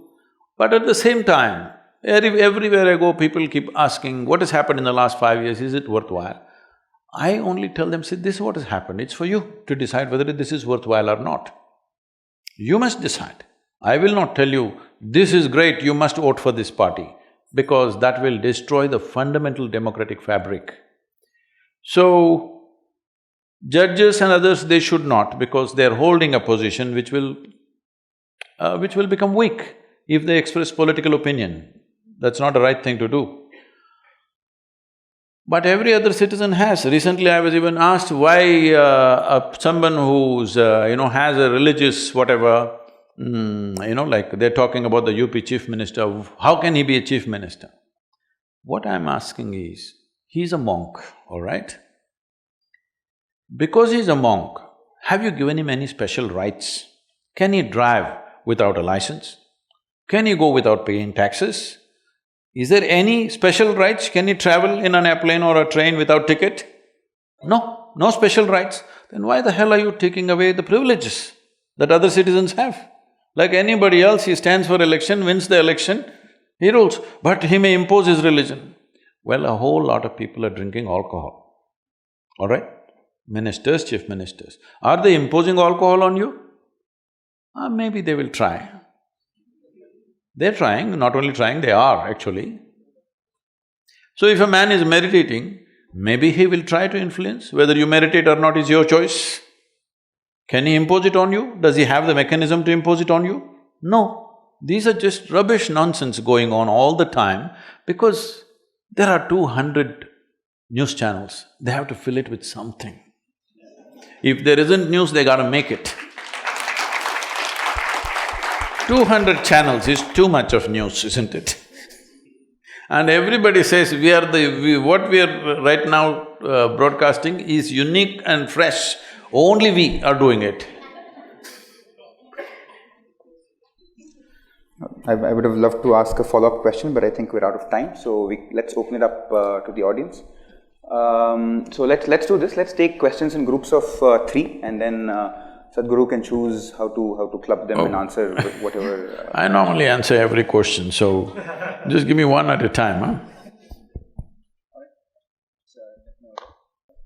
But at the same time, everywhere I go, people keep asking, what has happened in the last 5 years, is it worthwhile? I only tell them, see, this is what has happened, it's for you to decide whether this is worthwhile or not. You must decide. I will not tell you, this is great, you must vote for this party, because that will destroy the fundamental democratic fabric. So, judges and others, they should not, because they're holding a position which will become weak if they express political opinion. That's not the right thing to do. But every other citizen has. Recently I was even asked why someone who's has a religious whatever, like they're talking about the UP chief minister, how can he be a chief minister? What I'm asking is, he's a monk, all right? Because he's a monk, have you given him any special rights? Can he drive without a license? Can he go without paying taxes? Is there any special rights? Can he travel in an airplane or a train without ticket? No, no special rights. Then why the hell are you taking away the privileges that other citizens have? Like anybody else, he stands for election, wins the election, he rules, but he may impose his religion. Well, a whole lot of people are drinking alcohol, all right? Ministers, chief ministers. Are they imposing alcohol on you? Maybe they will try. They're trying, not only trying, they are actually. So if a man is meditating, maybe he will try to influence. Whether you meditate or not is your choice. Can he impose it on you? Does he have the mechanism to impose it on you? No. These are just rubbish nonsense going on all the time because there are 200 news channels, they have to fill it with something. If there isn't news, they gotta make it. 200 channels is too much of news, isn't it? And everybody says what we are right now broadcasting is unique and fresh, only we are doing it. I would have loved to ask a follow-up question, but I think we're out of time, so let's open it up to the audience. So let's do this. Let's take questions in groups of 3, and then Sadhguru can choose how to club them and answer whatever. I normally answer every question, so just give me one at a time, huh?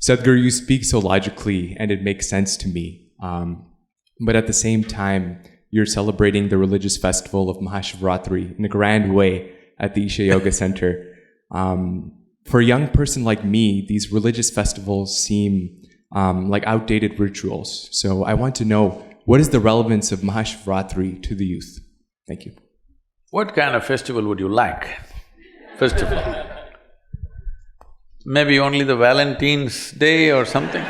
Sadhguru, you speak so logically and it makes sense to me. But at the same time, you're celebrating the religious festival of Mahashivratri in a grand way at the Isha Yoga Center. For a young person like me, these religious festivals seem like outdated rituals. So I want to know, what is the relevance of Mahashivratri to the youth? Thank you. What kind of festival would you like? Festival? Maybe only the Valentine's Day or something?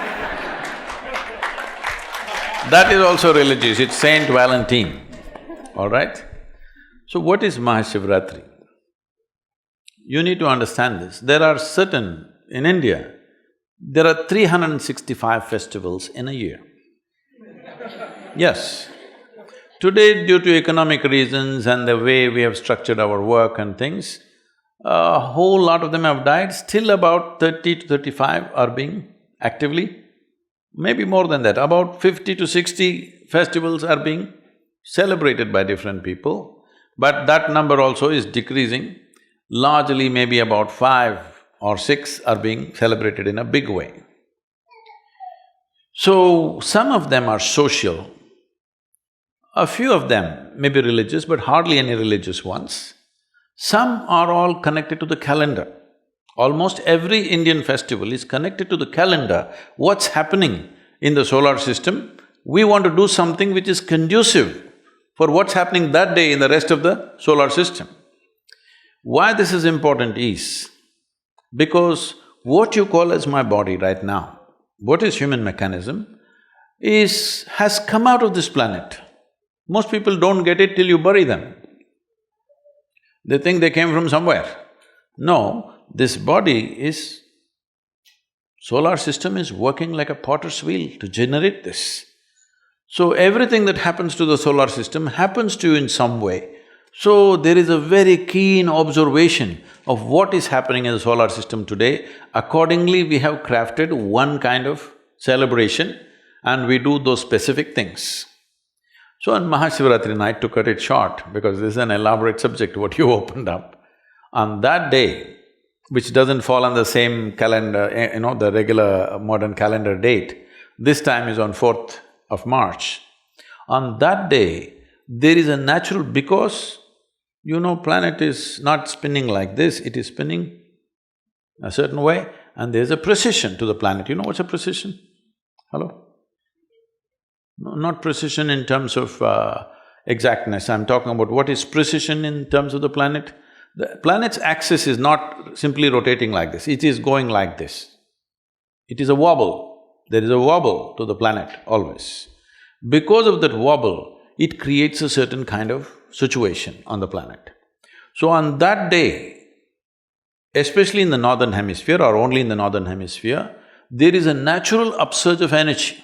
That is also religious, it's Saint Valentine, all right? So what is Mahashivratri? You need to understand this. There are certain… in India, there are 365 festivals in a year. Yes. Today, due to economic reasons and the way we have structured our work and things, a whole lot of them have died, still about 30 to 35 are being actively, maybe more than that, about 50 to 60 festivals are being celebrated by different people, but that number also is decreasing. Largely maybe about 5 or 6 are being celebrated in a big way. So, some of them are social, a few of them may be religious, but hardly any religious ones. Some are all connected to the calendar. Almost every Indian festival is connected to the calendar. What's happening in the solar system? We want to do something which is conducive for what's happening that day in the rest of the solar system. Why this is important is because what you call as my body right now, what is human mechanism, has come out of this planet. Most people don't get it till you bury them. They think they came from somewhere. No, this body is Solar system is working like a potter's wheel to generate this. So everything that happens to the solar system happens to you in some way. So there is a very keen observation of what is happening in the solar system today. Accordingly, we have crafted one kind of celebration and we do those specific things. So on Mahashivratri night, to cut it short, because this is an elaborate subject what you opened up, on that day, which doesn't fall on the same calendar, the regular modern calendar date, this time is on 4th of March. On that day, there is a natural… because planet is not spinning like this, it is spinning a certain way and there's a precision to the planet. You know what's a precision? Hello? No, not precision in terms of exactness, I'm talking about what is precision in terms of the planet. The planet's axis is not simply rotating like this, it is going like this. It is a wobble, there is a wobble to the planet always. Because of that wobble, it creates a certain kind of situation on the planet. So on that day, especially in the northern hemisphere or only in the northern hemisphere, there is a natural upsurge of energy.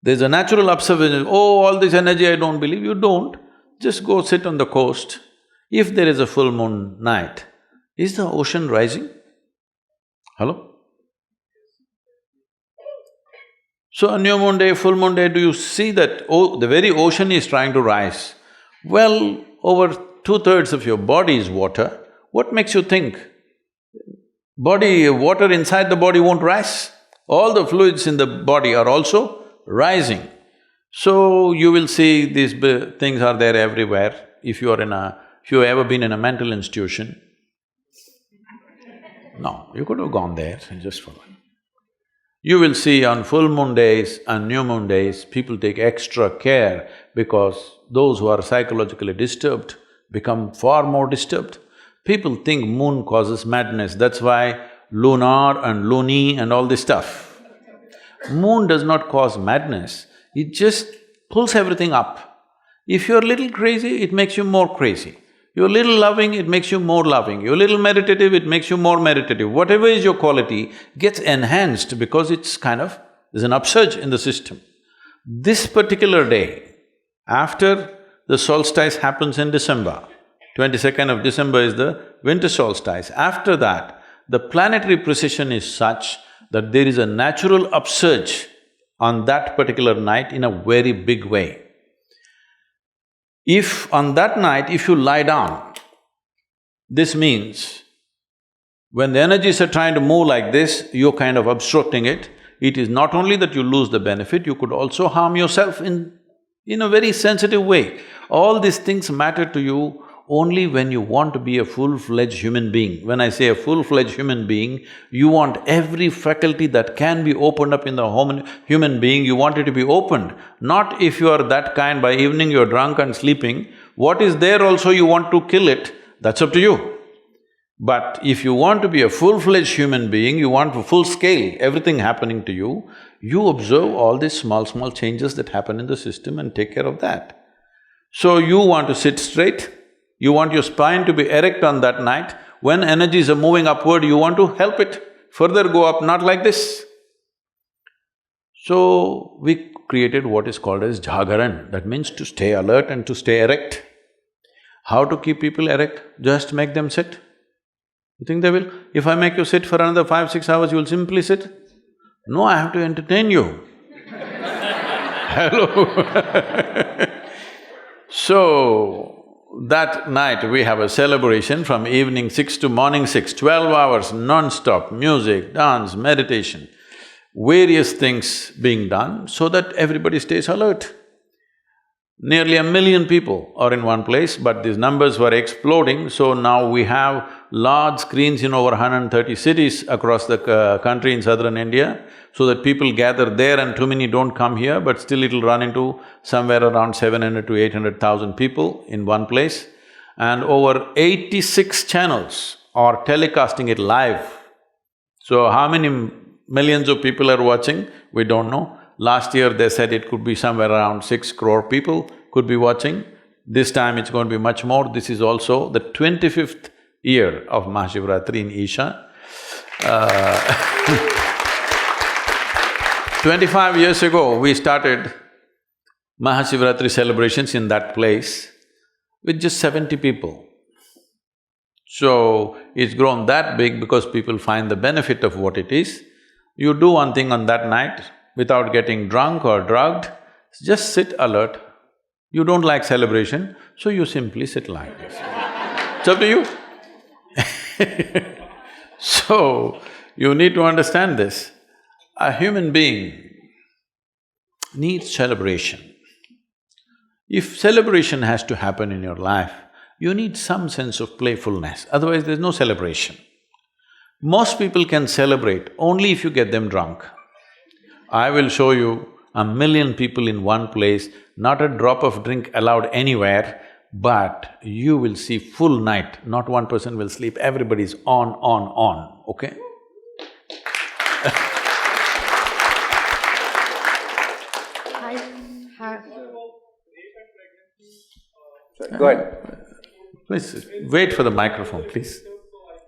There's a natural upsurge, oh, all this energy I don't believe, you don't. Just go sit on the coast. If there is a full moon night, is the ocean rising? Hello? So on new moon day, full moon day, do you see that, oh, the very ocean is trying to rise? Well, over 2/3 of your body is water. What makes you think water inside the body won't rise? All the fluids in the body are also rising. So you will see these things are there everywhere. If you've ever been in a mental institution, no, you could have gone there just for one. You will see on full moon days and new moon days, people take extra care because those who are psychologically disturbed become far more disturbed. People think moon causes madness, that's why lunar and loony and all this stuff. Moon does not cause madness, it just pulls everything up. If you're a little crazy, it makes you more crazy. You're a little loving, it makes you more loving. You're a little meditative, it makes you more meditative. Whatever is your quality gets enhanced because it's there's an upsurge in the system. This particular day, after the solstice happens in December, 22nd of December is the winter solstice. After that, the planetary precession is such that there is a natural upsurge on that particular night in a very big way. If on that night, if you lie down, this means when the energies are trying to move like this, you're kind of obstructing it. It is not only that you lose the benefit, you could also harm yourself in a very sensitive way. All these things matter to you only when you want to be a full-fledged human being. When I say a full-fledged human being, you want every faculty that can be opened up in the human being, you want it to be opened. Not if you are that kind, by evening you're drunk and sleeping, what is there also you want to kill it, that's up to you. But if you want to be a full-fledged human being, you want to full scale, everything happening to you, you observe all these small changes that happen in the system and take care of that. So you want to sit straight, you want your spine to be erect on that night. When energies are moving upward, you want to help it further go up, not like this. So we created what is called as jagaran, that means to stay alert and to stay erect. How to keep people erect? Just make them sit. You think they will? If I make you sit for another 5-6 hours, you will simply sit? No, I have to entertain you. Hello. So, that night we have a celebration from evening 6 to morning 6, 12 hours non-stop, music, dance, meditation, various things being done so that everybody stays alert. Nearly 1 million people are in one place, but these numbers were exploding, so now we have large screens in over 130 cities across the country in southern India, so that people gather there and too many don't come here, but still it'll run into somewhere around 700 to 800,000 people in one place. And over 86 channels are telecasting it live. So how many millions of people are watching, we don't know. Last year they said it could be somewhere around 6 crore people could be watching. This time it's going to be much more. This is also the 25th year of Mahashivratri in Isha. 25 years ago, we started Mahashivratri celebrations in that place with just 70 people. So, it's grown that big because people find the benefit of what it is. You do one thing on that night without getting drunk or drugged, just sit alert. You don't like celebration, so you simply sit like this. It's up to you. So, you need to understand this. A human being needs celebration. If celebration has to happen in your life, you need some sense of playfulness, otherwise there's no celebration. Most people can celebrate only if you get them drunk. I will show you 1,000,000 people in one place, not a drop of drink allowed anywhere, but you will see full night, not one person will sleep, everybody's on, okay? Sorry, go ahead. Please, wait for the microphone, please.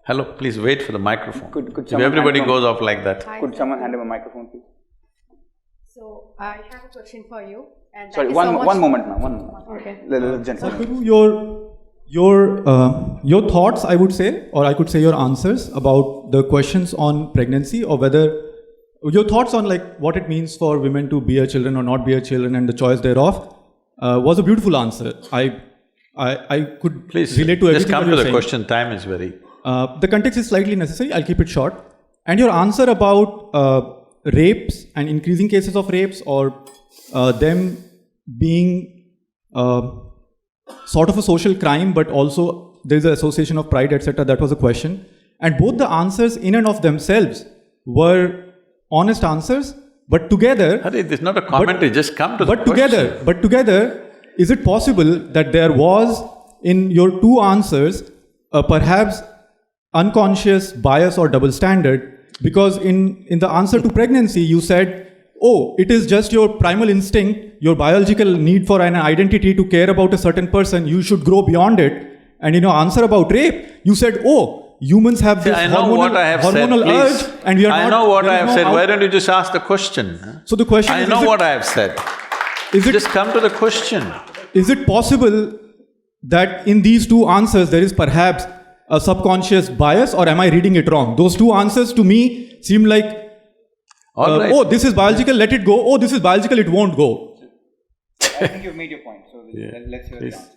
Hello, please wait for the microphone. Could If someone everybody hand him- goes off like that. Could someone hand him a microphone, please? So I have a question for you. And Sorry, thank you so much. one moment, ma'am, 1 moment. Okay. The gentleman. Sadhguru, your thoughts, I would say, or I could say your answers about the questions on pregnancy, or whether your thoughts on like what it means for women to bear children or not bear children and the choice thereof, was a beautiful answer. I could Please, relate to everything just come that to you're the saying. question, time is very… The context is slightly necessary, I'll keep it short. And your answer about rapes and increasing cases of rapes, or them being sort of a social crime, but also there's an association of pride, etc., that was a question. And both the answers in and of themselves were honest answers, but together… Hurry, this is not a commentary, just come to the But question. together, is it possible that there was in your two answers perhaps unconscious bias or double standard? Because in the answer to pregnancy, you said, oh, it is just your primal instinct, your biological need for an identity to care about a certain person, you should grow beyond it. And in your answer about rape, you said, oh, humans have this I know what I have said, hormonal please. urge, and we are I not… know what there I is have no said, out- why don't you just ask the question? Huh? So the question I is, know is what it, I have said. is it Just come to the question. Is it possible that in these two answers there is perhaps a subconscious bias, or am I reading it wrong? Those two answers to me seem like, All right. oh, this is biological, let it go. Oh, this is biological, it won't go. I think you've made your point, so Yeah, let's hear please. the answer.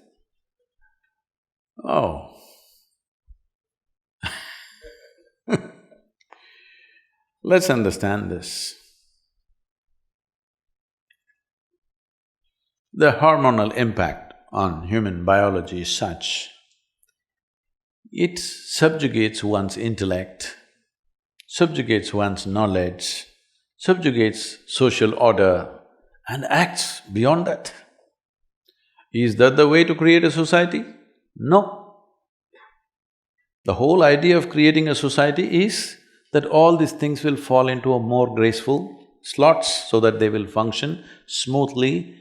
Oh. Let's understand this. The hormonal impact on human biology is such, it subjugates one's intellect, subjugates one's knowledge, subjugates social order and acts beyond that. Is that the way to create a society? No. The whole idea of creating a society is that all these things will fall into a more graceful slots so that they will function smoothly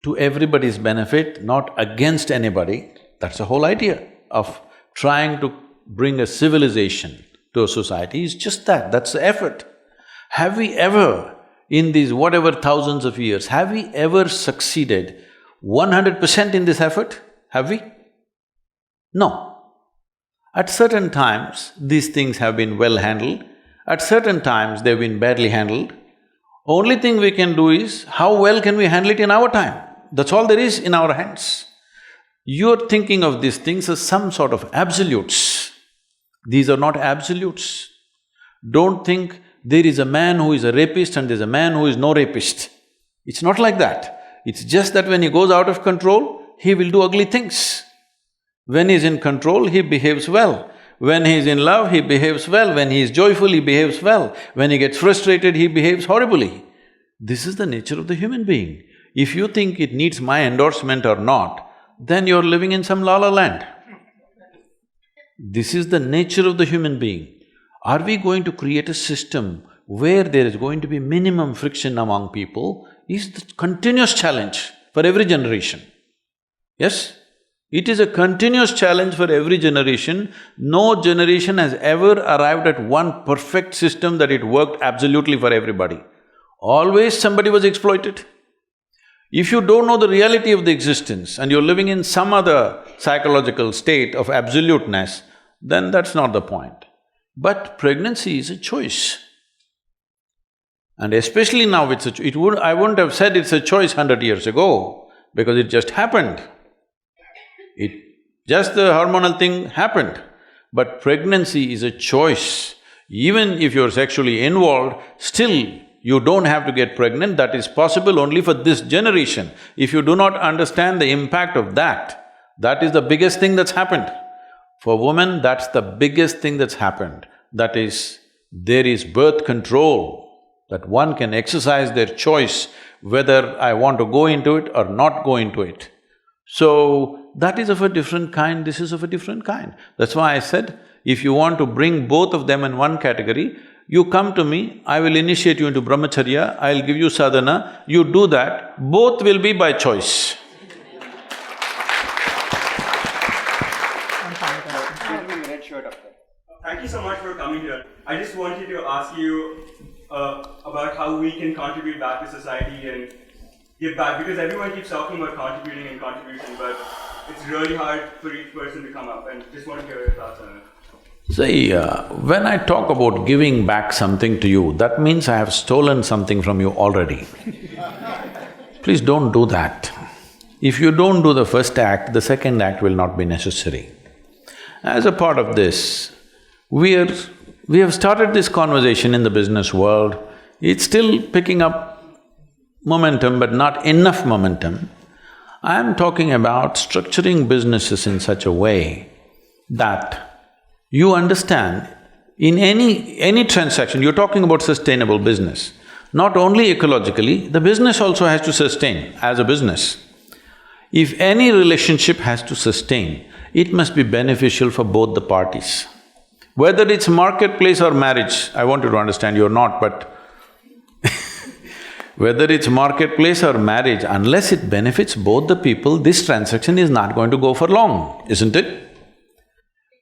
to everybody's benefit, not against anybody. That's the whole idea of trying to bring a civilization to a society is just that, that's the effort. Have we ever, in these whatever thousands of years, have we ever succeeded 100% in this effort? Have we? No. At certain times, these things have been well handled, at certain times they've been badly handled. Only thing we can do is, how well can we handle it in our time? That's all there is in our hands. You're thinking of these things as some sort of absolutes. These are not absolutes. Don't think there is a man who is a rapist and there's a man who is no rapist. It's not like that. It's just that when he goes out of control, he will do ugly things. When he's in control, he behaves well. When he's in love, he behaves well. When he is joyful, he behaves well. When he gets frustrated, he behaves horribly. This is the nature of the human being. If you think it needs my endorsement or not, then you're living in some la-la land. This is the nature of the human being. Are we going to create a system where there is going to be minimum friction among people is the continuous challenge for every generation. Yes? It is a continuous challenge for every generation. No generation has ever arrived at one perfect system that it worked absolutely for everybody. Always somebody was exploited. If you don't know the reality of the existence and you're living in some other psychological state of absoluteness, then that's not the point. But pregnancy is a choice. And especially now it's I wouldn't have said it's a choice 100 years ago, because it just happened. Just the hormonal thing happened. But pregnancy is a choice. Even if you're sexually involved, still you don't have to get pregnant. That is possible only for this generation. If you do not understand the impact of that, that is the biggest thing that's happened. For women, that's the biggest thing that's happened. That is, there is birth control, that one can exercise their choice whether I want to go into it or not go into it. So, that is of a different kind, this is of a different kind. That's why I said, if you want to bring both of them in one category, you come to me, I will initiate you into brahmacharya, I'll give you sadhana, you do that, both will be by choice. Thank you so much for coming here. I just wanted to ask you about how we can contribute back to society and give back, because everyone keeps talking about contributing and contribution, but it's really hard for each person to come up, and just want to hear your thoughts on it. See, when I talk about giving back something to you, that means I have stolen something from you already. Please don't do that. If you don't do the first act, the second act will not be necessary. As a part of this, we have started this conversation in the business world. It's still picking up momentum, but not enough momentum. I am talking about structuring businesses in such a way that you understand, in any transaction, you're talking about sustainable business. Not only ecologically, the business also has to sustain as a business. If any relationship has to sustain, it must be beneficial for both the parties. Whether it's marketplace or marriage, I want you to understand, you're not, but whether it's marketplace or marriage, unless it benefits both the people, this transaction is not going to go for long, isn't it?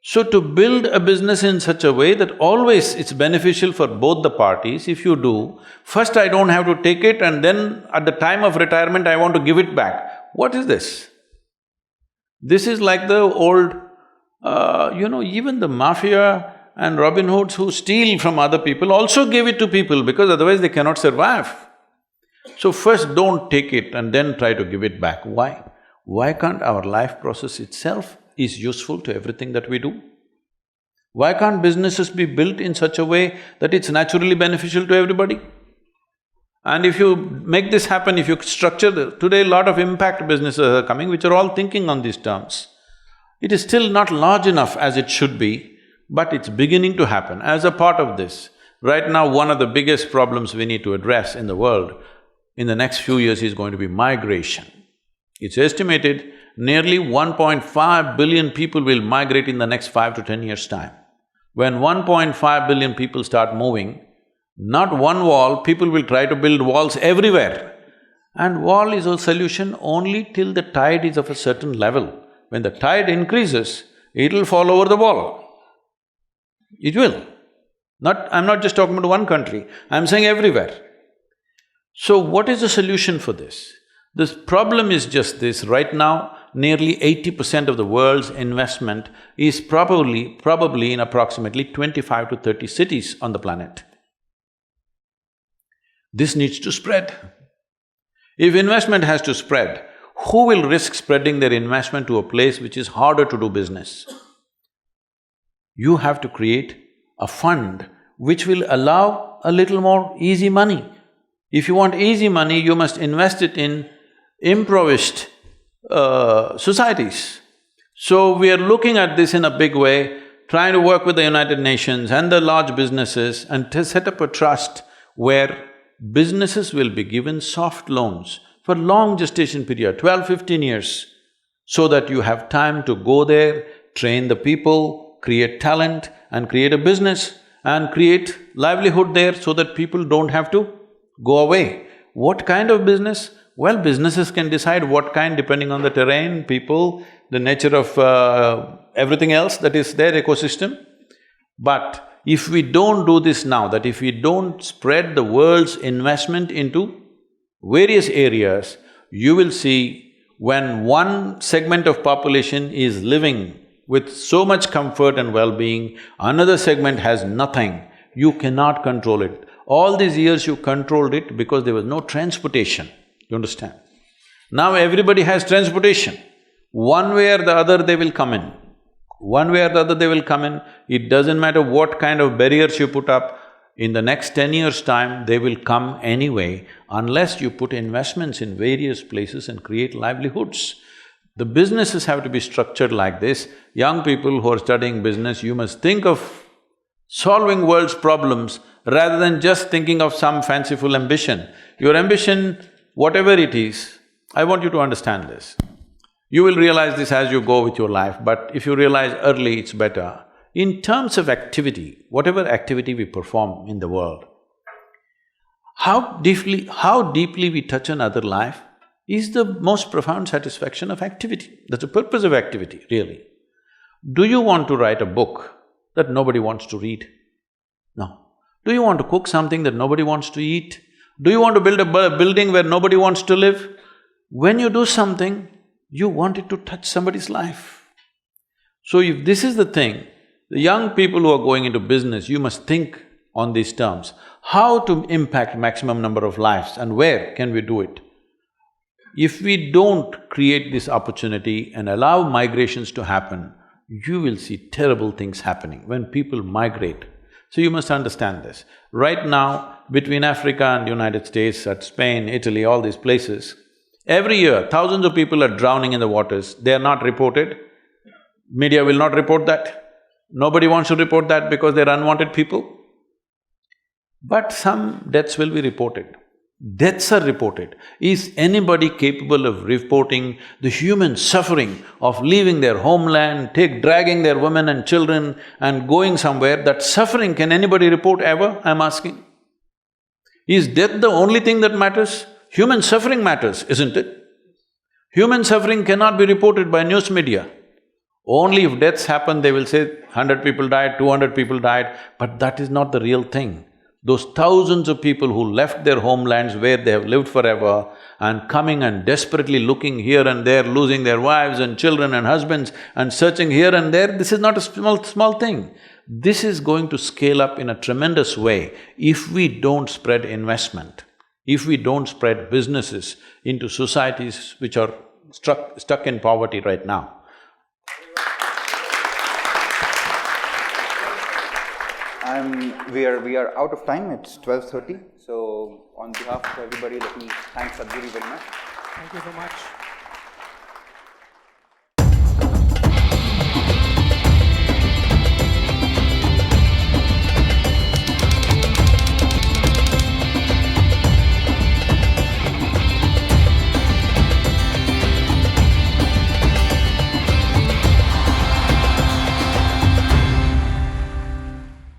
So to build a business in such a way that always it's beneficial for both the parties, if you do, first I don't have to take it and then at the time of retirement I want to give it back. What is this? This is like the old, even the mafia and Robin Hoods who steal from other people also give it to people because otherwise they cannot survive. So first don't take it and then try to give it back. Why? Why can't our life process itself is useful to everything that we do? Why can't businesses be built in such a way that it's naturally beneficial to everybody? And if you make this happen, if you today a lot of impact businesses are coming which are all thinking on these terms. It is still not large enough as it should be, but it's beginning to happen. As a part of this, right now one of the biggest problems we need to address in the world in the next few years is going to be migration. It's estimated nearly 1.5 billion people will migrate in the next 5 to 10 years' time. When 1.5 billion people start moving, not one wall, people will try to build walls everywhere. And wall is a solution only till the tide is of a certain level. When the tide increases, it'll fall over the wall. It will. I'm not just talking about one country, I'm saying everywhere. So what is the solution for this? This problem is just this, right now, nearly 80% of the world's investment is probably in approximately 25 to 30 cities on the planet. This needs to spread. If investment has to spread, who will risk spreading their investment to a place which is harder to do business? You have to create a fund which will allow a little more easy money. If you want easy money, you must invest it in impoverished societies. So we are looking at this in a big way, trying to work with the United Nations and the large businesses and to set up a trust where businesses will be given soft loans for long gestation period, 12, 15 years, so that you have time to go there, train the people, create talent and create a business and create livelihood there so that people don't have to go away. What kind of business? Well, businesses can decide what kind depending on the terrain, people, the nature of everything else that is their ecosystem. But if we don't do this now, that if we don't spread the world's investment into various areas, you will see when one segment of population is living with so much comfort and well-being, another segment has nothing, you cannot control it. All these years you controlled it because there was no transportation, you understand? Now everybody has transportation. One way or the other they will come in. One way or the other they will come in. It doesn't matter what kind of barriers you put up, in the next 10 years' time, they will come anyway unless you put investments in various places and create livelihoods. The businesses have to be structured like this. Young people who are studying business, you must think of solving world's problems rather than just thinking of some fanciful ambition. Your ambition, whatever it is, I want you to understand this. You will realize this as you go with your life, but if you realize early, it's better. In terms of activity, whatever activity we perform in the world, how deeply we touch another life is the most profound satisfaction of activity. That's the purpose of activity, really. Do you want to write a book that nobody wants to read? No. Do you want to cook something that nobody wants to eat? Do you want to build a building where nobody wants to live? When you do something, you want it to touch somebody's life. So if this is the thing, the young people who are going into business, you must think on these terms. How to impact maximum number of lives and where can we do it? If we don't create this opportunity and allow migrations to happen, you will see terrible things happening when people migrate. So you must understand this. Right now, between Africa and United States, at Spain, Italy, all these places, every year, thousands of people are drowning in the waters. They are not reported. Media will not report that. Nobody wants to report that because they're unwanted people. But some deaths will be reported. Deaths are reported. Is anybody capable of reporting the human suffering of leaving their homeland, dragging their women and children and going somewhere? That suffering, can anybody report ever, I'm asking? Is death the only thing that matters? Human suffering matters, isn't it? Human suffering cannot be reported by news media. Only if deaths happen, they will say 100 people died, 200 people died, but that is not the real thing. Those thousands of people who left their homelands where they have lived forever and coming and desperately looking here and there, losing their wives and children and husbands and searching here and there, this is not a small thing. This is going to scale up in a tremendous way if we don't spread investment, if we don't spread businesses into societies which are stuck in poverty right now. We are out of time, it's 12:30. So on behalf of everybody, let me thank Sadhguru very much. Thank you so much.